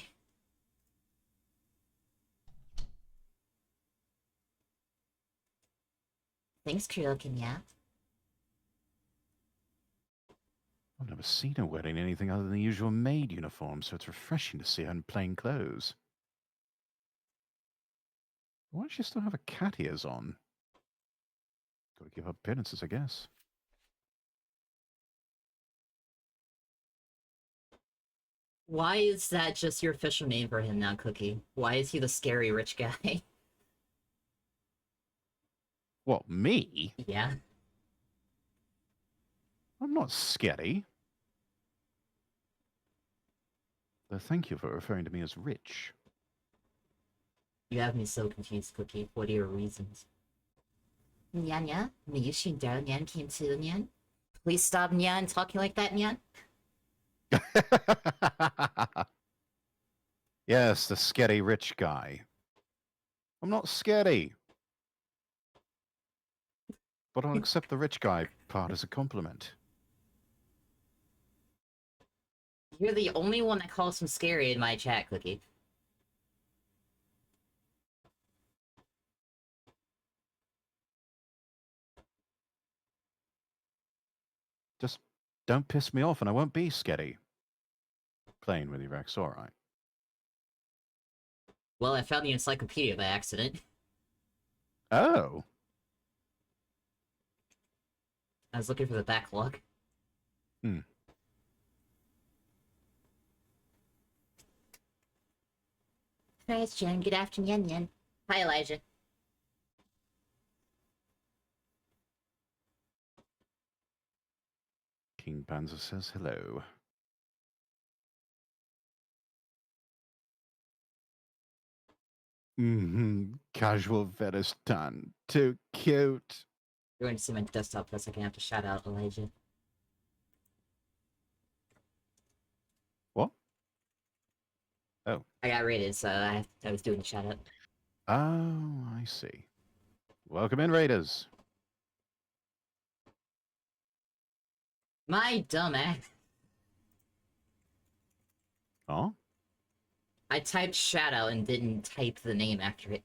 Thanks, Kurokinya. I've never seen her wearing anything other than the usual maid uniform, so it's refreshing to see her in plain clothes. Why does she still have her cat ears on? Gotta give up appearances, I guess. Why is that just your official name for him now, Cookie? Why is he the scary rich guy? What, me? Yeah. I'm not scary. Though thank you for referring to me as rich. You have me so confused, Cookie. What are your reasons? Nyan, Miyushin Dao Nyan came to Nyan. Please stop Nyan talking like that, Nyan. Yes, the scary rich guy. I'm not scary. But I'll accept the rich guy part as a compliment. You're the only one that calls him scary in my chat, Cookie. Just don't piss me off and I won't be scary. Playing with you, Rex, alright. Well, I found the encyclopedia by accident. Oh. I was looking for the backlog. Hmm. Hi, it's Jen. Good afternoon, Nyan. Hi, Elijah. King Panzer says hello. Casual Veristan. Too cute. You're going to see my desktop for a second. I have to shout out Elijah. What? Oh. I got rated, so I was doing the shout out. Oh, I see. Welcome in, Raiders. My dumb ass. Oh? I typed shout out and didn't type the name after it.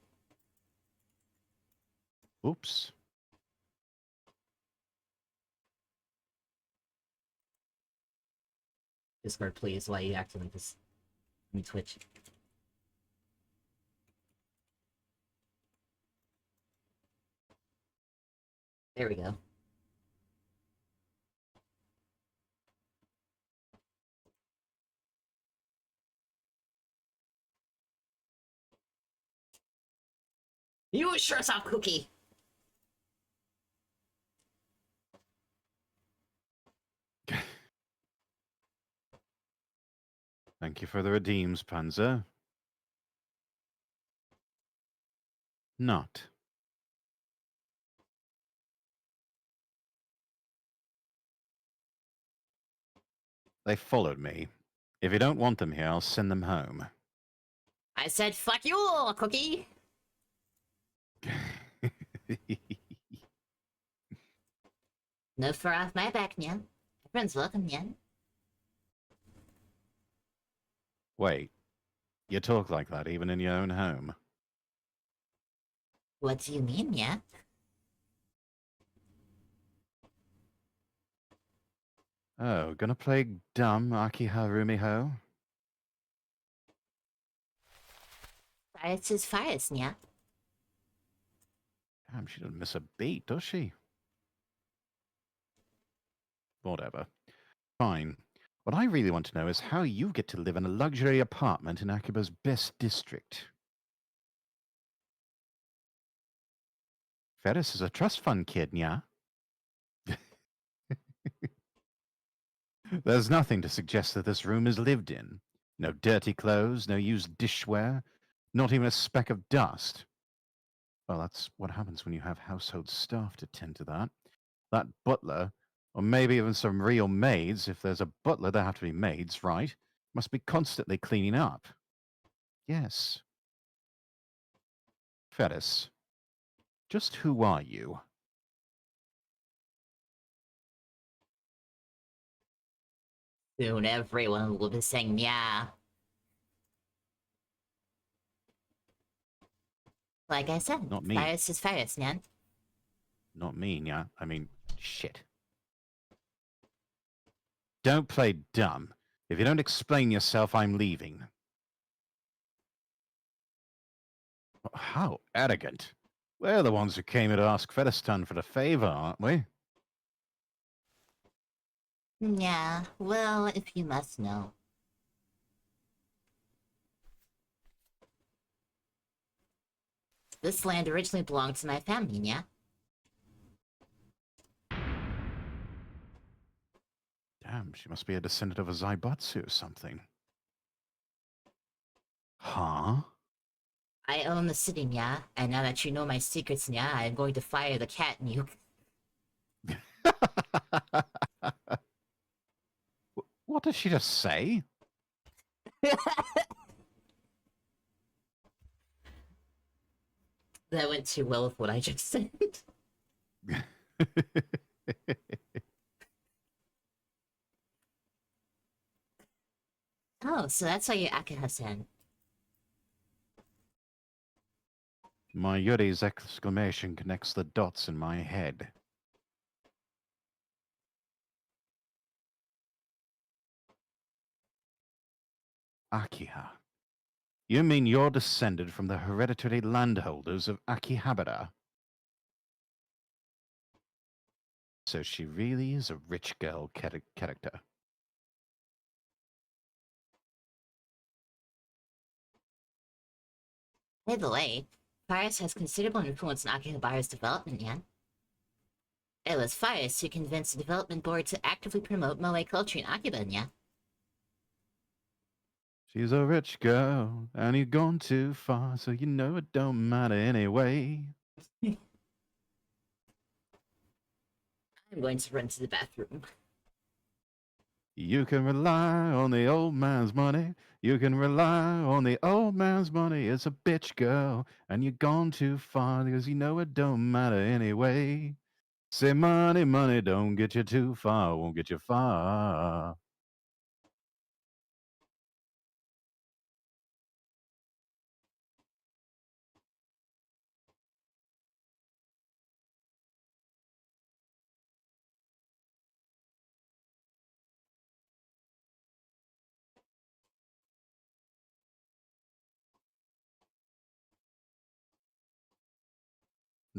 Oops. Discord, please, why you acting like this? Let me Twitch. There we go. You sure off, Cookie! Thank you for the redeems, Panzer. Not. They followed me. If you don't want them here, I'll send them home. I said fuck you, Cookie! No fur off my back, Nyan. Everyone's welcome, Nyan. Wait. You talk like that even in your own home? What do you mean, Nyan? Oh, gonna play dumb Aki Harumiho? Fires is fires, yeah. Damn, she doesn't miss a beat, does she? Whatever. Fine. What I really want to know is how you get to live in a luxury apartment in Akiba's best district. Ferris is a trust fund kid, yeah? There's nothing to suggest that this room is lived in. No dirty clothes, no used dishware, not even a speck of dust. Well, that's what happens when you have household staff to tend to that. That butler, or maybe even some real maids, if there's a butler, there have to be maids, right? Must be constantly cleaning up. Yes. Ferris, just who are you? Soon everyone will be saying yeah. Like I said, Not me. fires is fires, man. Not me, yeah? I mean, shit. Don't play dumb. If you don't explain yourself, I'm leaving. How arrogant. We're the ones who came here to ask Featherstone for the favor, aren't we? Yeah, well, if you must know. This land originally belonged to my family, yeah? Damn, she must be a descendant of a Zaibatsu or something. Huh? I own the city, yeah? And now that you know my secrets, yeah, I'm going to fire the cat in you. What did she just say? That went too well with what I just said. Oh, so that's how you Akaha-san. My Yuri's exclamation connects the dots in my head. Akiha. You mean you're descended from the hereditary landholders of Akihabara? So she really is a rich girl character. By the way, Fires has considerable influence in Akihabara's development, yeah? It was Fires who convinced the development board to actively promote Moe culture in Akiba, yeah? She's a rich girl, and you've gone too far, so you know it don't matter anyway. I'm going to run to the bathroom. You can rely on the old man's money. You can rely on the old man's money. It's a bitch, girl, and you've gone too far because you know it don't matter anyway. Say money, money don't get you too far, won't get you far.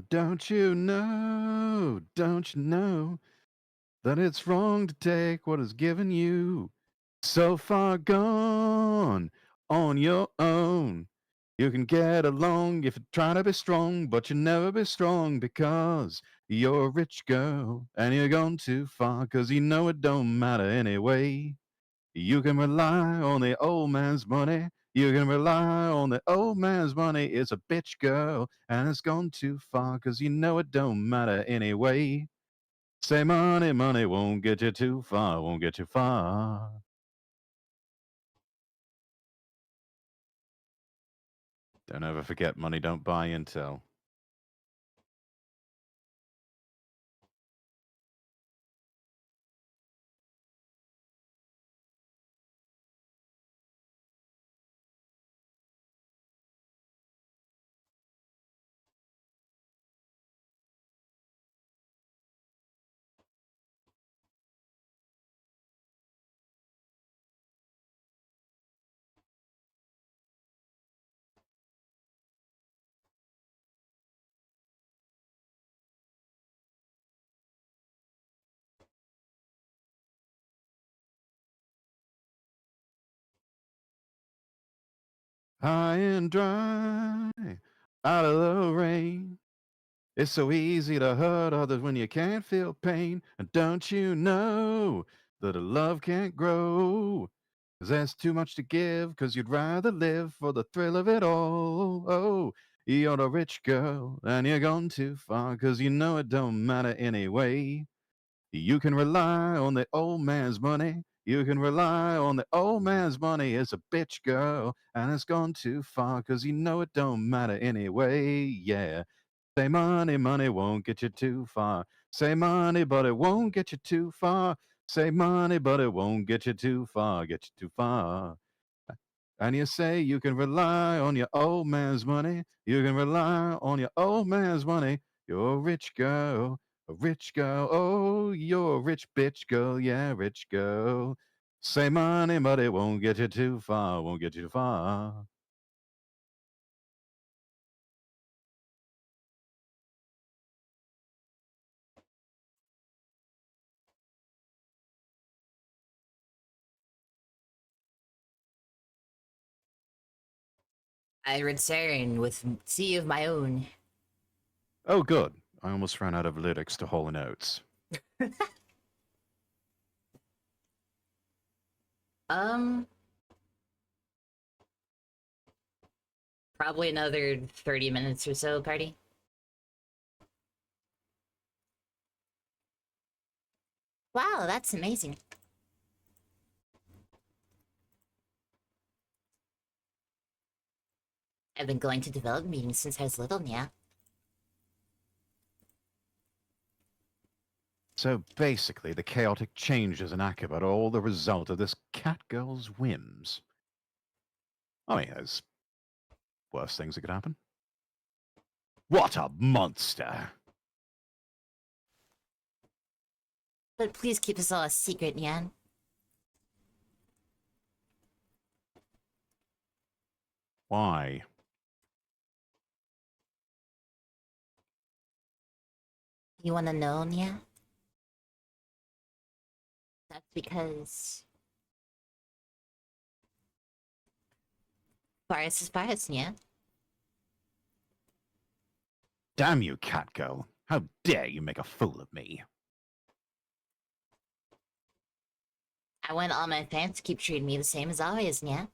Don't you know, don't you know that it's wrong to take what is given you? So far gone on your own. You can get along if you try to be strong, but you'll never be strong because you're a rich girl and you're gone too far because you know it don't matter anyway. You can rely on the old man's money. You can rely on the old man's money. It's a bitch girl and it's gone too far because you know it don't matter anyway. Say money, money won't get you too far, won't get you far. Don't ever forget money don't buy intel. high and dry, out of the rain. It's so easy to hurt others when you can't feel pain. And don't you know that a love can't grow? 'Cause there's too much to give, 'cause you'd rather live for the thrill of it all. Oh, you're a rich girl, and you're gone too far, 'cause you know it don't matter anyway. You can rely on the old man's money. You can rely on the old man's money. It's a bitch girl, and it's gone too far, 'cause you know it don't matter anyway. Yeah. Say money, money won't get you too far. Say money, but it won't get you too far. Say money, but it won't get you too far. Get you too far. And you say you can rely on your old man's money. You can rely on your old man's money. You're a rich girl, a rich girl. Oh, you're a rich bitch girl. Yeah, rich girl. Say money, but it won't get you too far. Won't get you too far. I return with tea of my own. Oh, good. I almost ran out of lyrics to Hall and Oates. Um, Probably another 30 minutes or so, party. Wow, that's amazing. I've been going to development meetings since I was little, yeah. So basically, the chaotic changes in Akibat are all the result of this cat girl's whims. I mean, there's worse things that could happen. What a monster! But please keep this all a secret, Nyan. Why? You wanna know, Nya? That's because Forest is Forest, Nya. Damn you, cat girl! How dare you make a fool of me! I want all my fans to keep treating me the same as always, Nya.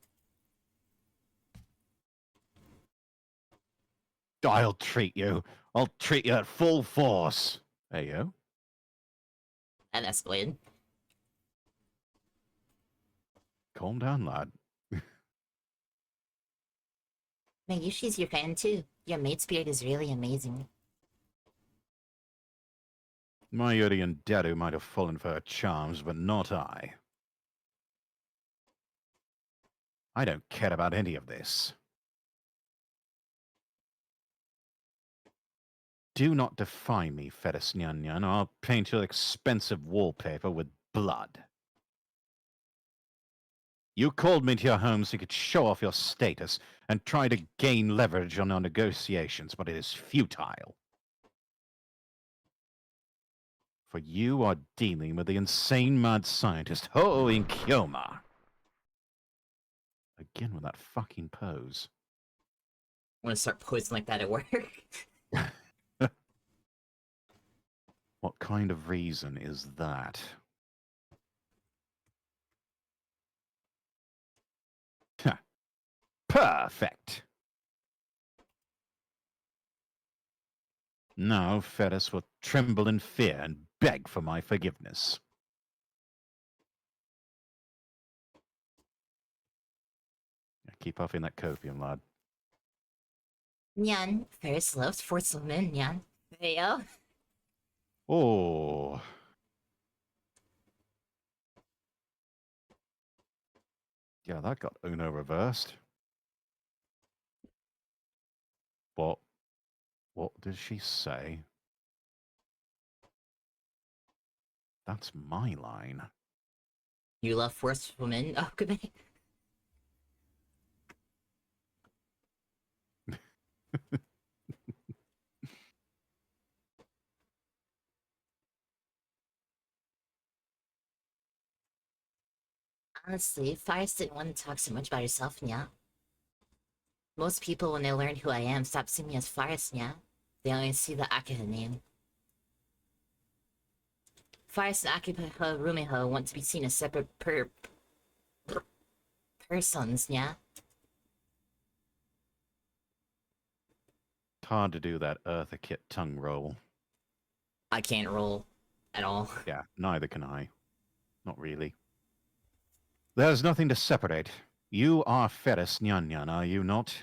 I'll treat you. I'll treat you at full force. There you go. That escalated. Calm down, lad. Mayushi's your fan too. Your mate spirit is really amazing. Mayuri and Deru might have fallen for her charms, but not I. I don't care about any of this. Do not defy me, Fetis Nyan Nyan, or I'll paint your expensive wallpaper with blood. You called me to your home so you could show off your status and try to gain leverage on our negotiations, but it is futile. For you are dealing with the insane mad scientist Ho Inkyoma. Again with that fucking pose. I'm gonna start posing like that at work. What kind of reason is that? Perfect. Now Ferris will tremble in fear and beg for my forgiveness. Keep puffing that copium, lad. Nyan, Ferris loves forceful men, Nyan. Theo? Oh. Yeah, that got Uno reversed. What? What did she say? That's my line. You love forceful men? Oh, good night. Honestly, Fires didn't want to talk so much about herself, Nya. Most people, when they learn who I am, stop seeing me as Faris, yeah? They only see the Akiha name. Faris and Akiha Rumeho want to be seen as separate persons, yeah? It's hard to do that Eartha Kitt tongue roll. I can't roll at all. Yeah, neither can I. Not really. There's nothing to separate. You are Ferris Nyan, are you not?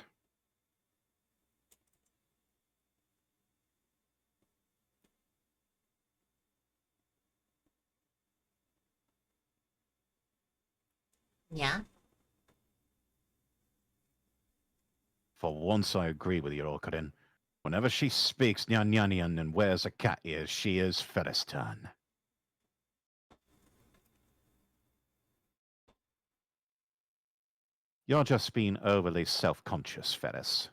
Yeah? For once I agree with you, Orkaden. Whenever she speaks Nyan and wears a cat ear, she is Feristan. You're just being overly self-conscious, Ferris.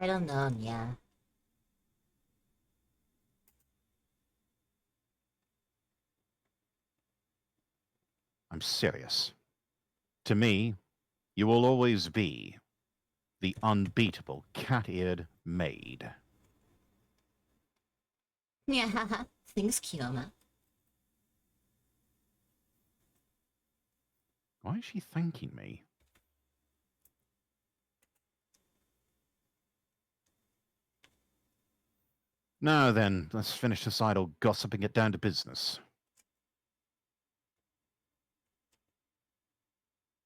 I don't know, yeah. I'm serious. To me, you will always be the unbeatable cat-eared maid. Yeah, thanks, Kiyoma. Why is she thanking me? Now then, let's finish this idle gossip and get down to business.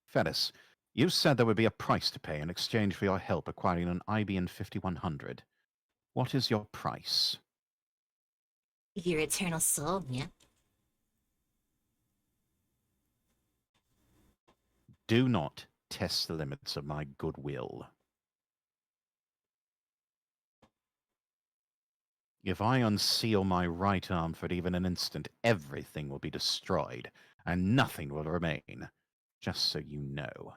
Ferris, you said there would be a price to pay in exchange for your help acquiring an IBM 5100. What is your price? Your eternal soul, yeah? Do not test the limits of my goodwill. If I unseal my right arm for even an instant, everything will be destroyed, and nothing will remain. Just so you know.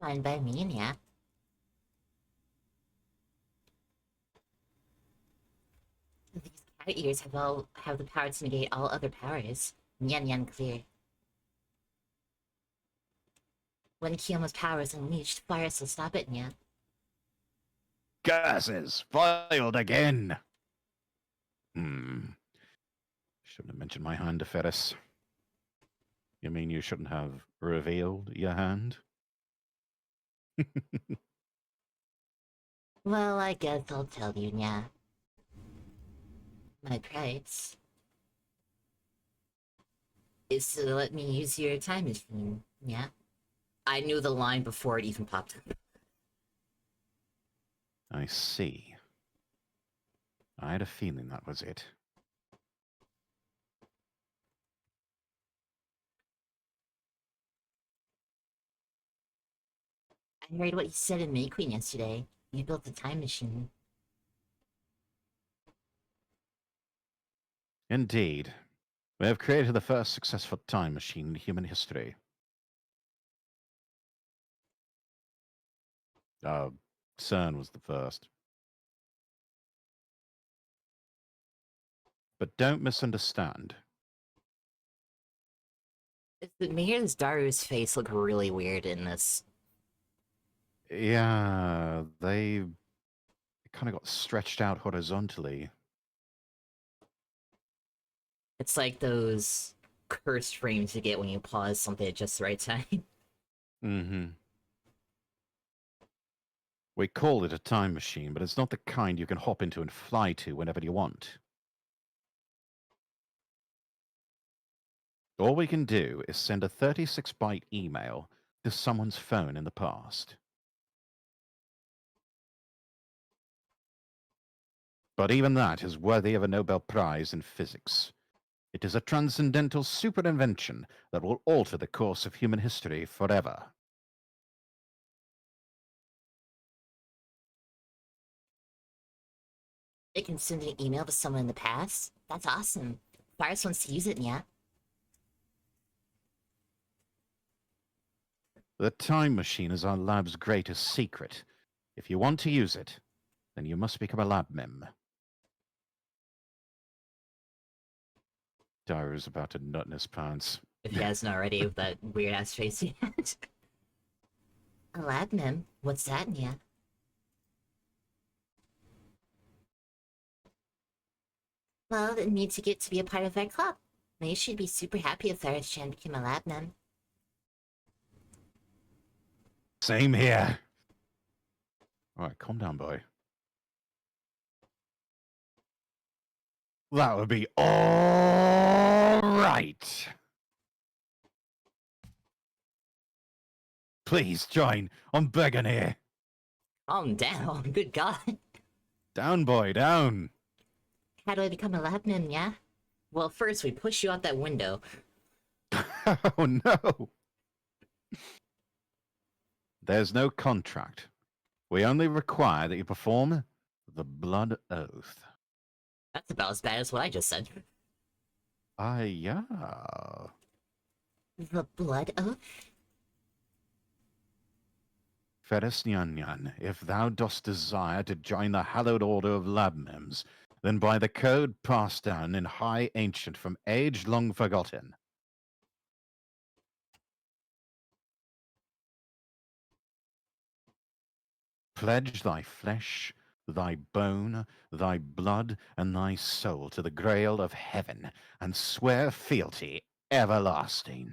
Fine by me, yeah. These cat ears have the power to negate all other powers. Nyan Nyan clear. When Kiyoma's power is unleashed, Virus will stop it, yeah. Gases! Foiled again! Shouldn't have mentioned my hand to Ferris. You mean you shouldn't have revealed your hand? Well, I guess I'll tell you, yeah. My price is to let me use your time machine, yeah? I knew the line before it even popped up. I see. I had a feeling that was it. I heard what you said in May Queen yesterday. You built the time machine. Indeed. We have created the first successful time machine in human history. CERN was the first. But don't misunderstand. Mayor's Daru's face look really weird in this. Yeah, they kind of got stretched out horizontally. It's like those cursed frames you get when you pause something at just the right time. Mm-hmm. We call it a time machine, but it's not the kind you can hop into and fly to whenever you want. All we can do is send a 36-byte email to someone's phone in the past. But even that is worthy of a Nobel Prize in physics. It is a transcendental super invention that will alter the course of human history forever. It can send an email to someone in the past? That's awesome. Virus wants to use it, yeah? The time machine is our lab's greatest secret. If you want to use it, then you must become a lab mem. Dairo's about to nut in his pants. If he hasn't already with that weird ass face he had. Aladdin, what's that, Nia? Well, it needs to get to be a part of our club. They should be super happy if Cyrus-chan became Aladdin. Same here. Alright, calm down, boy. That would be all right. Please join. I'm begging here. Calm down, good god. Down, boy, down. How do I become Aladdin, yeah? Well, first we push you out that window. Oh no. There's no contract. We only require that you perform the blood oath. That's about as bad as what I just said. Yeah. The blood oath? Ferris Nyan Nyan, if thou dost desire to join the hallowed order of Labmims, then by the code passed down in high ancient from age long forgotten, pledge thy flesh, thy bone, thy blood, and thy soul to the grail of heaven, and swear fealty everlasting.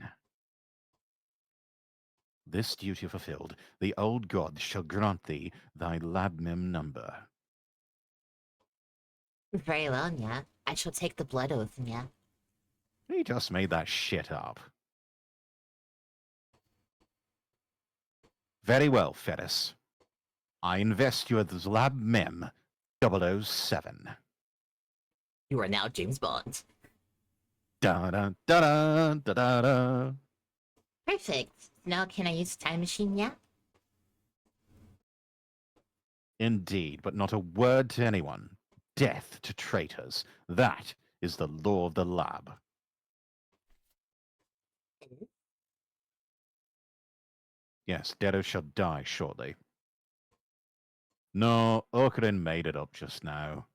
This duty fulfilled, the old god shall grant thee thy Labmim number. Very well, yeah. I shall take the blood oath, yeah. He just made that shit up. Very well, Ferris. I invest you as Labmim 007. You are now James Bond. Da da da da da da da. Perfect. Now can I use the time machine, yeah? Indeed, but not a word to anyone. Death to traitors. That is the law of the lab. Yes, Dedo shall die shortly. No, Okurin made it up just now.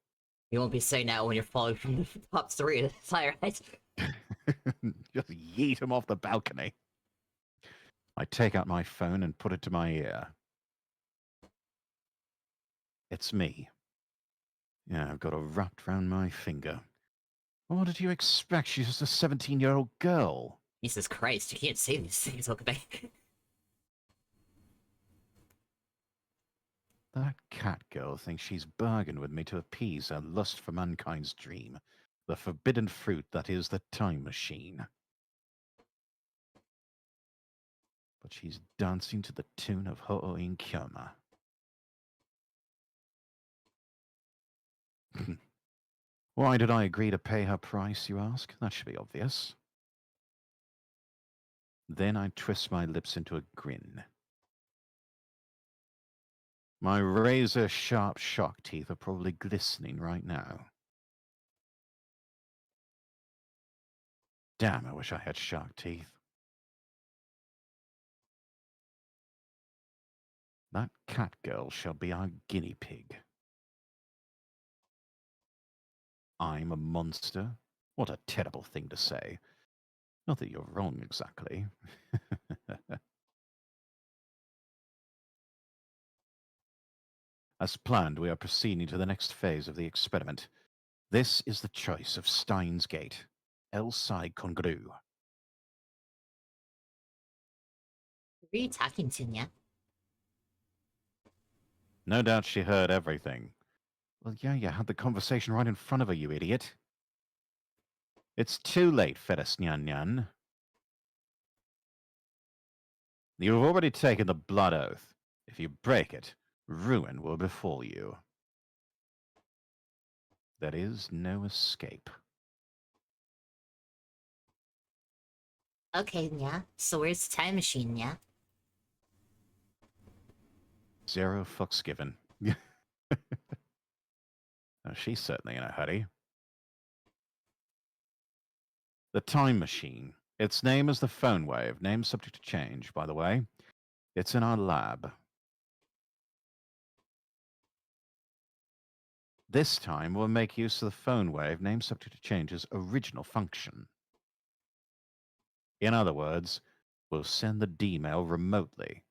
You won't be saying that when you're falling from the top 3 of the fire, right? Just yeet him off the balcony. I take out my phone and put it to my ear. It's me. Yeah, I've got it wrapped round my finger. What did you expect? She's just a 17-year-old girl. Jesus Christ, you can't say these things, okay? That cat girl thinks she's bargained with me to appease her lust for mankind's dream, the forbidden fruit that is the time machine. But she's dancing to the tune of Ho'oin Kyoma. Why did I agree to pay her price, you ask? That should be obvious. Then I twist my lips into a grin. My razor-sharp shark teeth are probably glistening right now. Damn, I wish I had shark teeth. That cat girl shall be our guinea pig. I'm a monster? What a terrible thing to say. Not that you're wrong exactly. As planned, we are proceeding to the next phase of the experiment. This is the choice of Stein's Gate. El Sai Congru. Who are you talking to, yeah? No doubt she heard everything. Well, yeah, you had the conversation right in front of her, you idiot. It's too late, Ferris Nyan Nyan. You've already taken the blood oath. If you break it, ruin will befall you. There is no escape. Okay, yeah. So where's the time machine, yeah? Zero fucks given. She's certainly in a hurry. The time machine. Its name is the phone wave. Name subject to change, by the way. It's in our lab. This time we'll make use of the phone wave, name subject to change's original function. In other words, we'll send the D-mail remotely.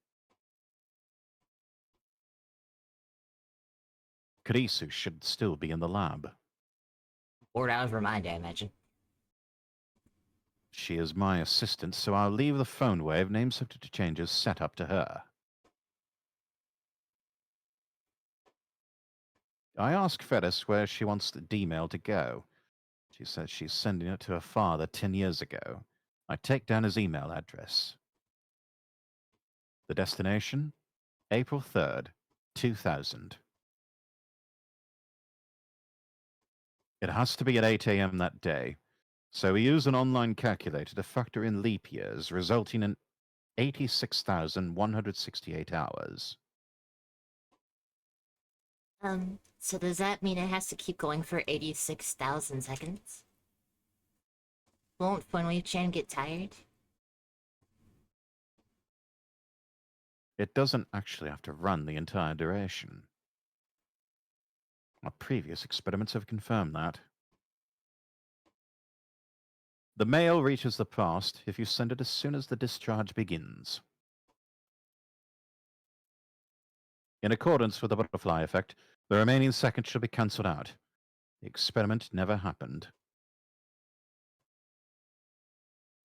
Kurisu should still be in the lab. Bored out of her mind, I imagine. She is my assistant, so I'll leave the phone wave, name subject to changes, set up to her. I ask Ferris where she wants the D-mail to go. She says she's sending it to her father 10 years ago. I take down his email address. The destination? April 3rd, 2000. It has to be at 8 a.m. that day, so we use an online calculator to factor in leap years, resulting in 86,168 hours. So does that mean it has to keep going for 86,000 seconds? Won't Funwei-chan get tired? It doesn't actually have to run the entire duration. Our previous experiments have confirmed that. The mail reaches the past if you send it as soon as the discharge begins. In accordance with the butterfly effect, the remaining seconds should be cancelled out. The experiment never happened.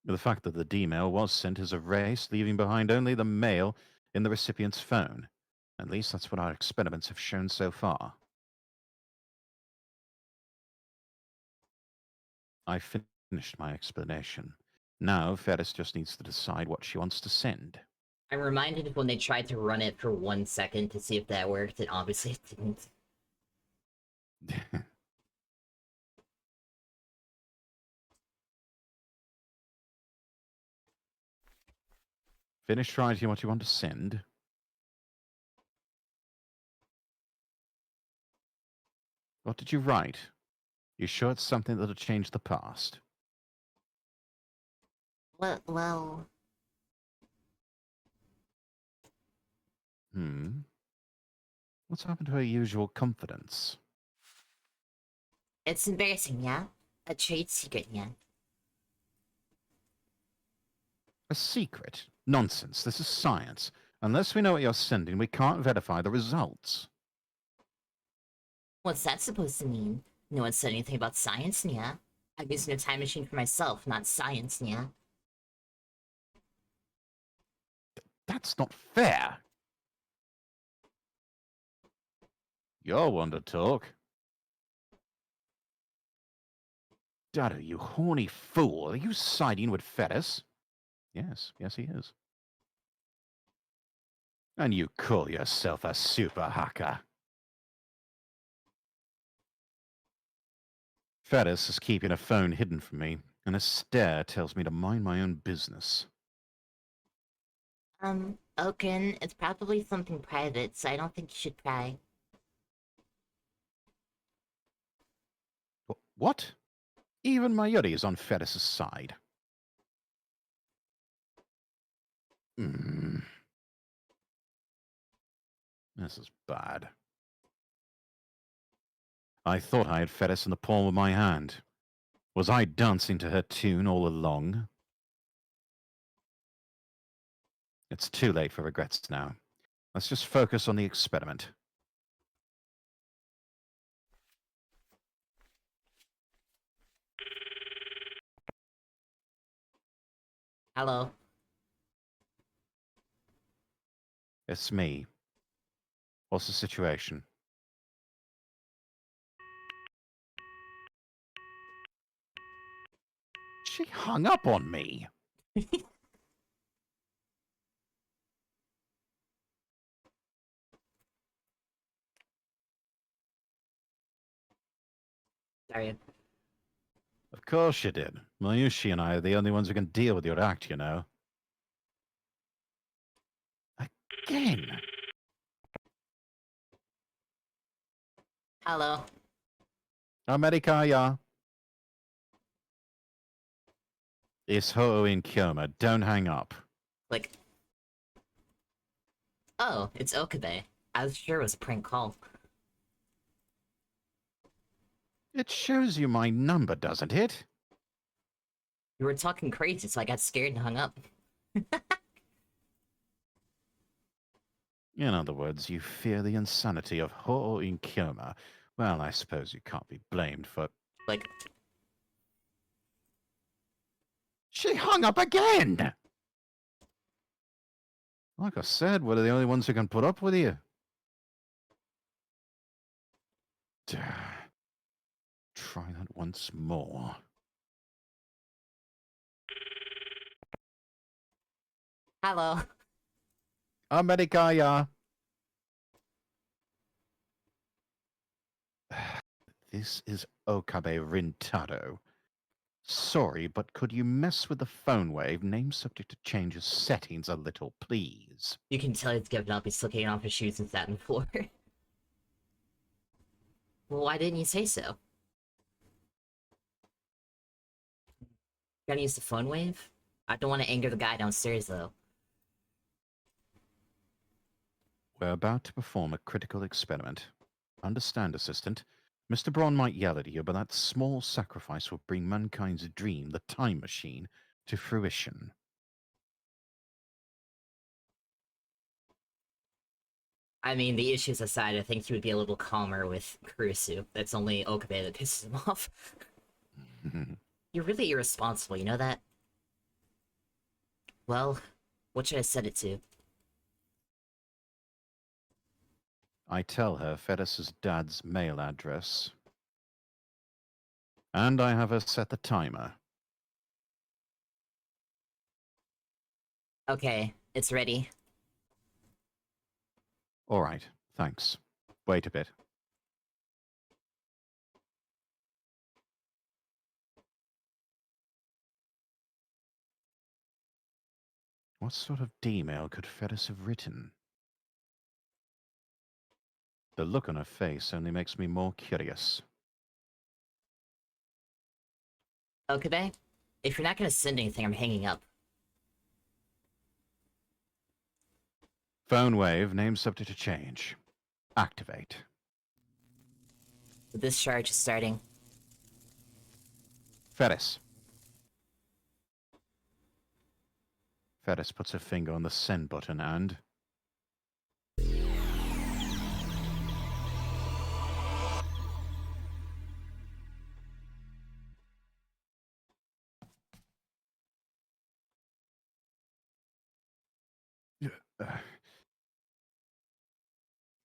The fact that the D-mail was sent is erased, leaving behind only the mail in the recipient's phone. At least that's what our experiments have shown so far. I finished my explanation. Now Ferris just needs to decide what she wants to send. I'm reminded of when they tried to run it for 1 second to see if that worked, and obviously it didn't. Finish writing what you want to send. What did you write? You sure it's something that'll change the past? Well... What's happened to her usual confidence? It's embarrassing, yeah? A trade secret, yeah? A secret? Nonsense. This is science. Unless we know what you're sending, we can't verify the results. What's that supposed to mean? No one said anything about science, yeah? I'm using a time machine for myself, not science, yeah? That's not fair. You're one to talk. Dado, you horny fool. Are you siding with Ferris? Yes, he is. And you call yourself a super hacker. Ferris is keeping a phone hidden from me, and a stare tells me to mind my own business. Oken, it's probably something private, so I don't think you should pry. What? Even Mayuri is on Ferris's side. This is bad. I thought I had Ferris in the palm of my hand. Was I dancing to her tune all along? It's too late for regrets now. Let's just focus on the experiment. Hello? It's me. What's the situation? She hung up on me. Sorry. Of course you did. Mayushi and I are the only ones who can deal with your act, you know. Again. Hello? Amerikaya. It's Ho in Kyoma. Don't hang up. Like... Oh, it's Okabe. I was sure it was a prank call. It shows you my number, doesn't it? You were talking crazy, so I got scared and hung up. In other words, you fear the insanity of Ho Inkirma. Well, I suppose you can't be blamed for... Like, She hung up again! Like I said, we're the only ones who can put up with you. Try that once more. hello. Americaya. This is Okabe Rintaro. Sorry, but could you mess with the phone wave? Name subject to changes settings a little, please. You can tell he's given up. He's still taking off his shoes and sat on the floor. Well, why didn't you say so? Gonna use the phone wave? I don't want to anger the guy downstairs, though. We're about to perform a critical experiment. Understand, assistant? Mr. Braun might yell at you, but that small sacrifice will bring mankind's dream, the time machine, to fruition. I mean, the issues aside, I think he would be a little calmer with Kurusu. That's only Okabe that pisses him off. You're really irresponsible, you know that? Well, what should I set it to? I tell her Ferris's dad's mail address. And I have her set the timer. Okay, it's ready. All right, thanks. Wait a bit. What sort of D-mail could Ferris have written? The look on her face only makes me more curious. Okabe? If you're not gonna send anything, I'm hanging up. Phone wave, name subject to change. Activate. The discharge is starting. Ferris. Ferris puts her finger on the send button and...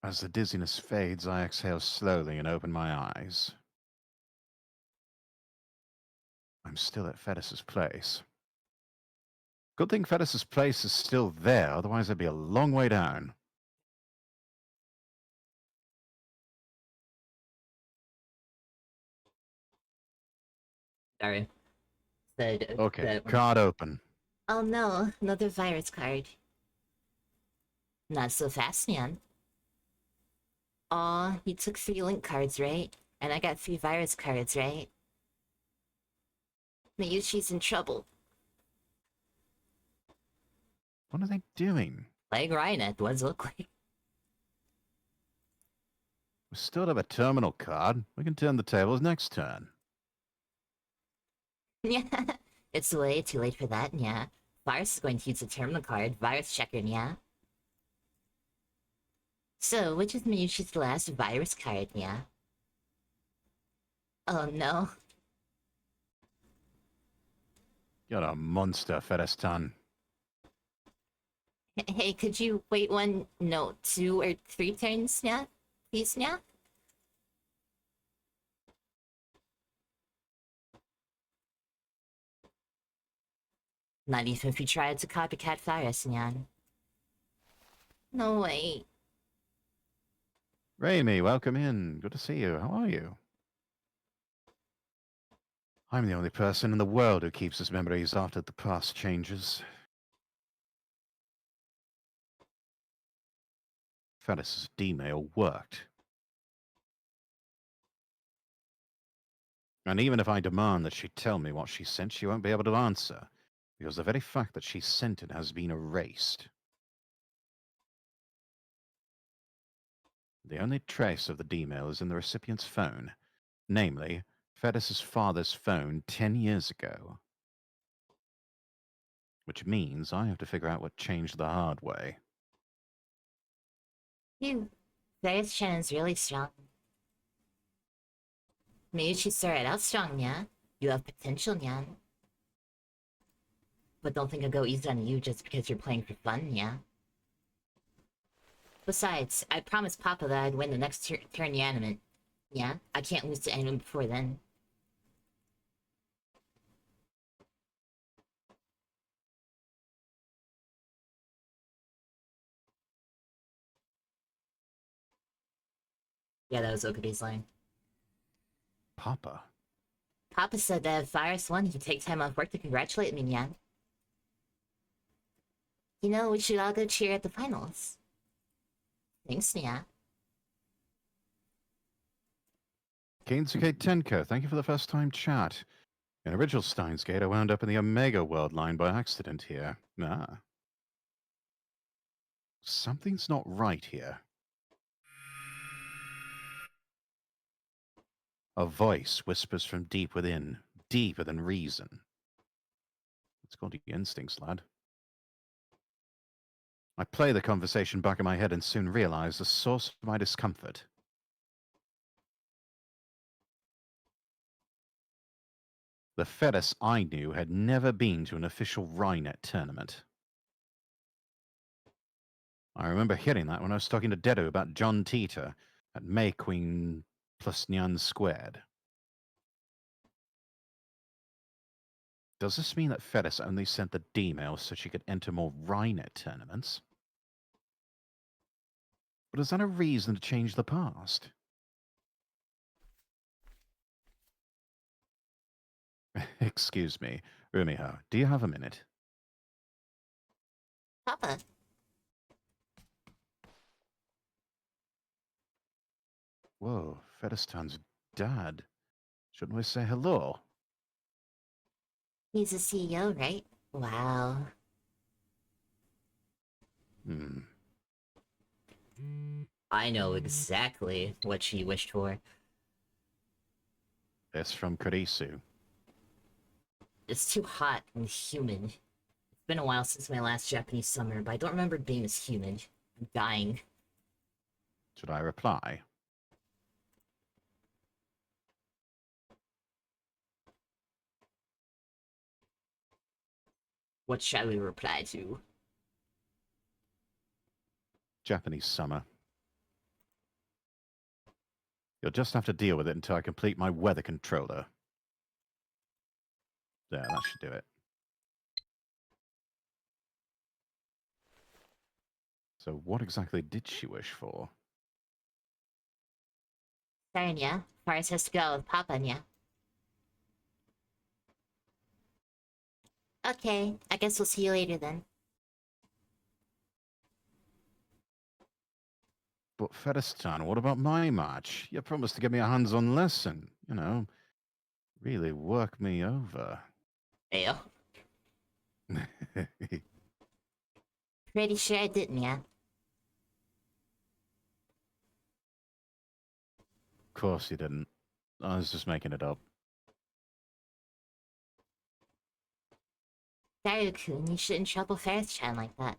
As the dizziness fades, I exhale slowly and open my eyes. I'm still at Ferris's place. Good thing Ferris's place is still there, otherwise I'd be a long way down. Sorry. Said Okay, that. card open. Oh no, another virus card. Not so fast, man. Aw, you took 3 link cards, right? And I got 3 virus cards, right? Miyuchi's in trouble. What are they doing? Like Ryan, what does it look like? We still have a terminal card. We can turn the tables next turn. Yeah, it's way too late for that, yeah. Virus is going to use the terminal card, virus checker, yeah. So, which is Miyuchi's last virus card, yeah? Oh no. You're a monster, Ferestan. Hey, could you wait 1, no, 2 or 3 turns, yeah? Please, yeah? Not even if you tried to copycat virus, yeah. No way. Raimi, welcome in. Good to see you. How are you? I'm the only person in the world who keeps his memories after the past changes. Ferris's D-mail worked. And even if I demand that she tell me what she sent, she won't be able to answer, because the very fact that she sent it has been erased. The only trace of the D-mail is in the recipient's phone. Namely, Fedus's father's phone 10 years ago. Which means I have to figure out what changed the hard way. Phew. Various Shannon's really strong. Maybe she started out strong, yeah? You have potential, yeah? But don't think I'll go easy on you just because you're playing for fun, yeah? Besides, I promised Papa that I'd win the next tournament. Yeah? I can't lose to anyone before then. Yeah, that was Okabe's line. Papa? Papa said that if Virus won, he'd take time off work to congratulate me, Nyan. You know, we should all go cheer at the finals. Thanks, Nya. Kensuke Tenko, thank you for the first time chat. In original Steins Gate, I wound up in the Omega World line by accident here. Ah. Something's not right here. A voice whispers from deep within, deeper than reason. It's called your instincts, lad. I play the conversation back in my head and soon realize the source of my discomfort. The Fedus I knew had never been to an official Rynet tournament. I remember hearing that when I was talking to Dedo about John Teeter at May Queen plus Nyan squared. Does this mean that Fedus only sent the D-mail so she could enter more Rynet tournaments? But is that a reason to change the past? Excuse me, Rumiho, do you have a minute? Papa. Whoa, Fedestan's dad. Shouldn't we say hello? He's a CEO, right? Wow. I know exactly what she wished for. It's from Kurisu. It's too hot and humid. It's been a while since my last Japanese summer, but I don't remember it being this humid. I'm dying. Should I reply? What shall we reply to? Japanese summer. You'll just have to deal with it until I complete my weather controller. There, that should do it. So what exactly did she wish for? Sorry, Nya. Forrest has to go with Papa, Nya. Okay, I guess we'll see you later then. But Fedestan, what about my match? You promised to give me a hands-on lesson. You know, really work me over. Ayo. Pretty sure I did, Nya. Of course you didn't. I was just making it up. Dario-kun, you shouldn't trouble Ferris-chan like that.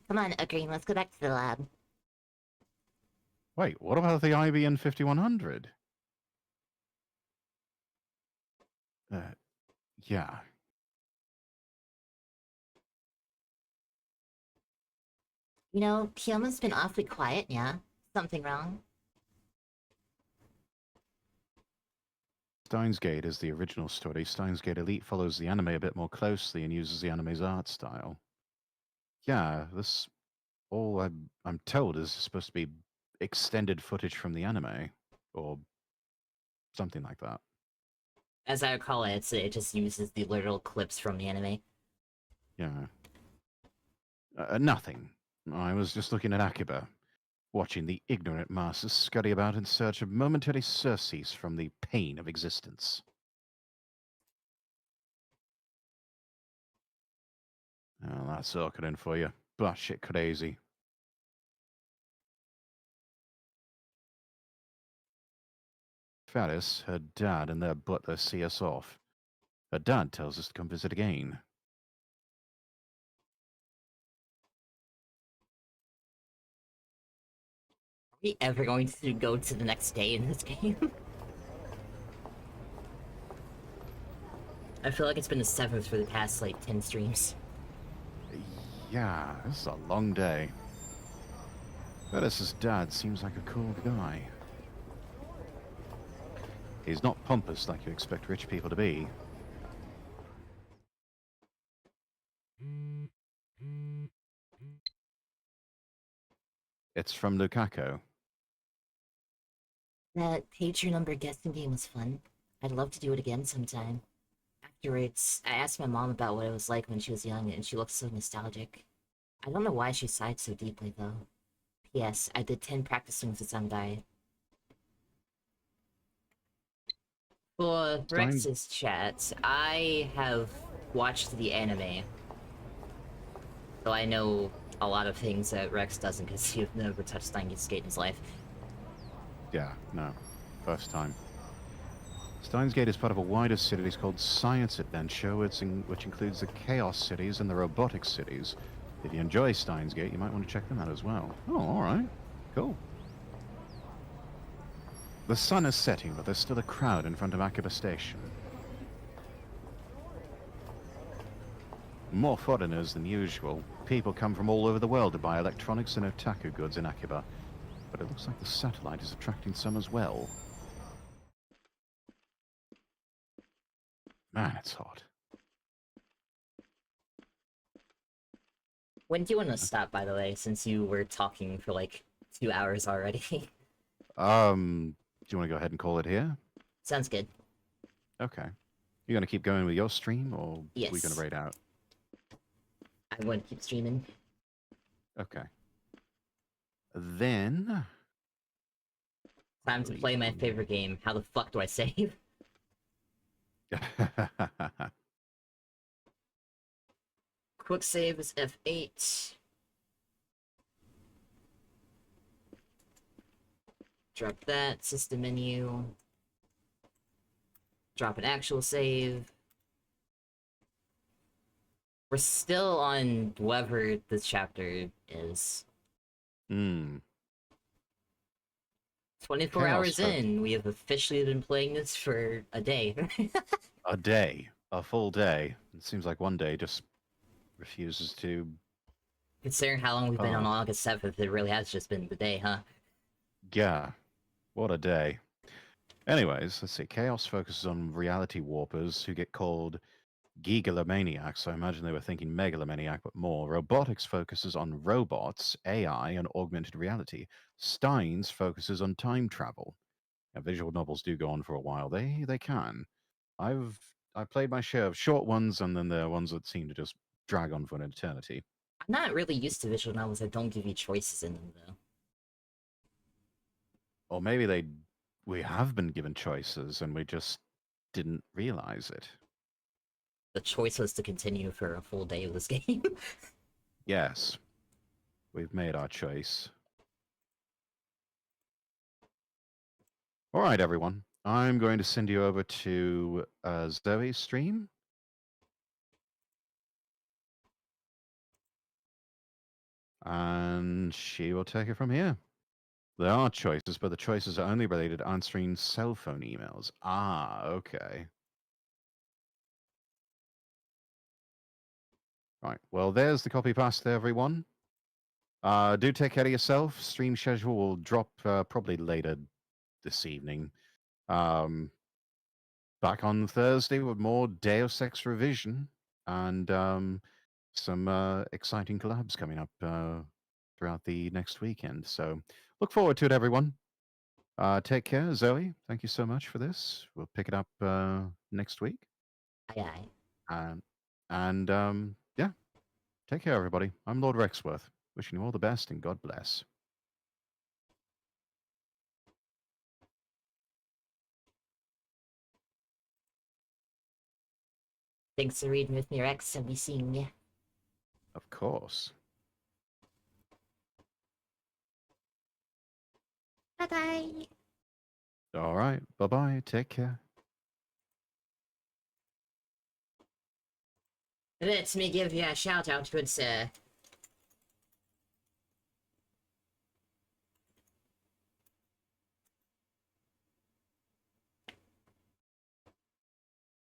Come on, Green, let's go back to the lab. Wait, what about the IBN 5100? Yeah. You know, Kiyoma's been awfully quiet, yeah? Something wrong? Steins Gate is the original story. Steins Gate Elite follows the anime a bit more closely and uses the anime's art style. Yeah, this all I'm told is supposed to be extended footage from the anime, or something like that. As I recall it, it just uses the literal clips from the anime. Yeah. Nothing. I was just looking at Akiba, watching the ignorant masses scurry about in search of momentary surcease from the pain of existence. Oh, that's Orkanen for you. Batshit crazy. Ferris, her dad, and their butler see us off. Her dad tells us to come visit again. Are we ever going to go to the next day in this game? I feel like it's been the 7th for the past, like, 10 streams. Yeah, this is a long day. Ferris's dad seems like a cool guy. He's not pompous like you expect rich people to be. It's from Lukaku. That page your number guessing game was fun. I'd love to do it again sometime. Afterwards, I asked my mom about what it was like when she was young, and she looked so nostalgic. I don't know why she sighed so deeply, though. P.S. I did 10 practice swings with some guy. For Stein, Rex's chat, I have watched the anime, so I know a lot of things that Rex doesn't because he's never touched Stein Skate in his life. yeah, no, first time. Steins Gate is part of a wider series called Science Adventure, which includes the Chaos Cities and the Robotics Cities. If you enjoy Steins Gate, you might want to check them out as well. Oh, all right. Cool. The sun is setting, but there's still a crowd in front of Akiba Station. More foreigners than usual. People come from all over the world to buy electronics and otaku goods in Akiba. But it looks like the satellite is attracting some as well. Man, it's hot. When do you want to stop, by the way, since you were talking for like 2 hours already? Do you want to go ahead and call it here? Sounds good. Okay. You gonna keep going with your stream, or are we gonna Yes. raid out? I'm going to keep streaming. Okay. Then... Time to play my favorite game. How the fuck do I save? Quick save is F8. Drop that. System menu. Drop an actual save. We're still on whatever this chapter is. 24 Chaos hours in, we have officially been playing this for a day. a day. A full day. It seems like one day just refuses to... Considering how long we've been on August 7th, it really has just been the day, huh? Yeah. What a day. Anyways, let's see. Chaos focuses on reality warpers who get called gigalomaniacs. I imagine they were thinking megalomaniac, but more. Robotics focuses on robots, AI, and augmented reality. Stein's focuses on time travel. Now, visual novels do go on for a while. They can. I played my share of short ones, and then there are ones that seem to just drag on for an eternity. I'm not really used to visual novels that don't give you choices in them, though. Or maybe we have been given choices and we just didn't realize it. The choice was to continue for a full day of this game. Yes, we've made our choice. All right, everyone. I'm going to send you over to Zoe's stream. And she will take it from here. There are choices, but the choices are only related to answering cell phone emails. Ah, okay. Right. Well, there's the copy pasta, everyone. Do take care of yourself. Stream schedule will drop probably later this evening. Back on Thursday with more Deus Ex Revision and some exciting collabs coming up throughout the next weekend. So look forward to it, everyone. Take care, Zoe. Thank you so much for this. We'll pick it up next week. Aye aye. Yeah, take care, everybody. I'm Lord Rexworth. Wishing you all the best and God bless. Thanks for reading with me, Rex. I'll be seeing ya. Of course. Bye bye. All right. Bye bye. Take care. Let me give you a shout out, good sir.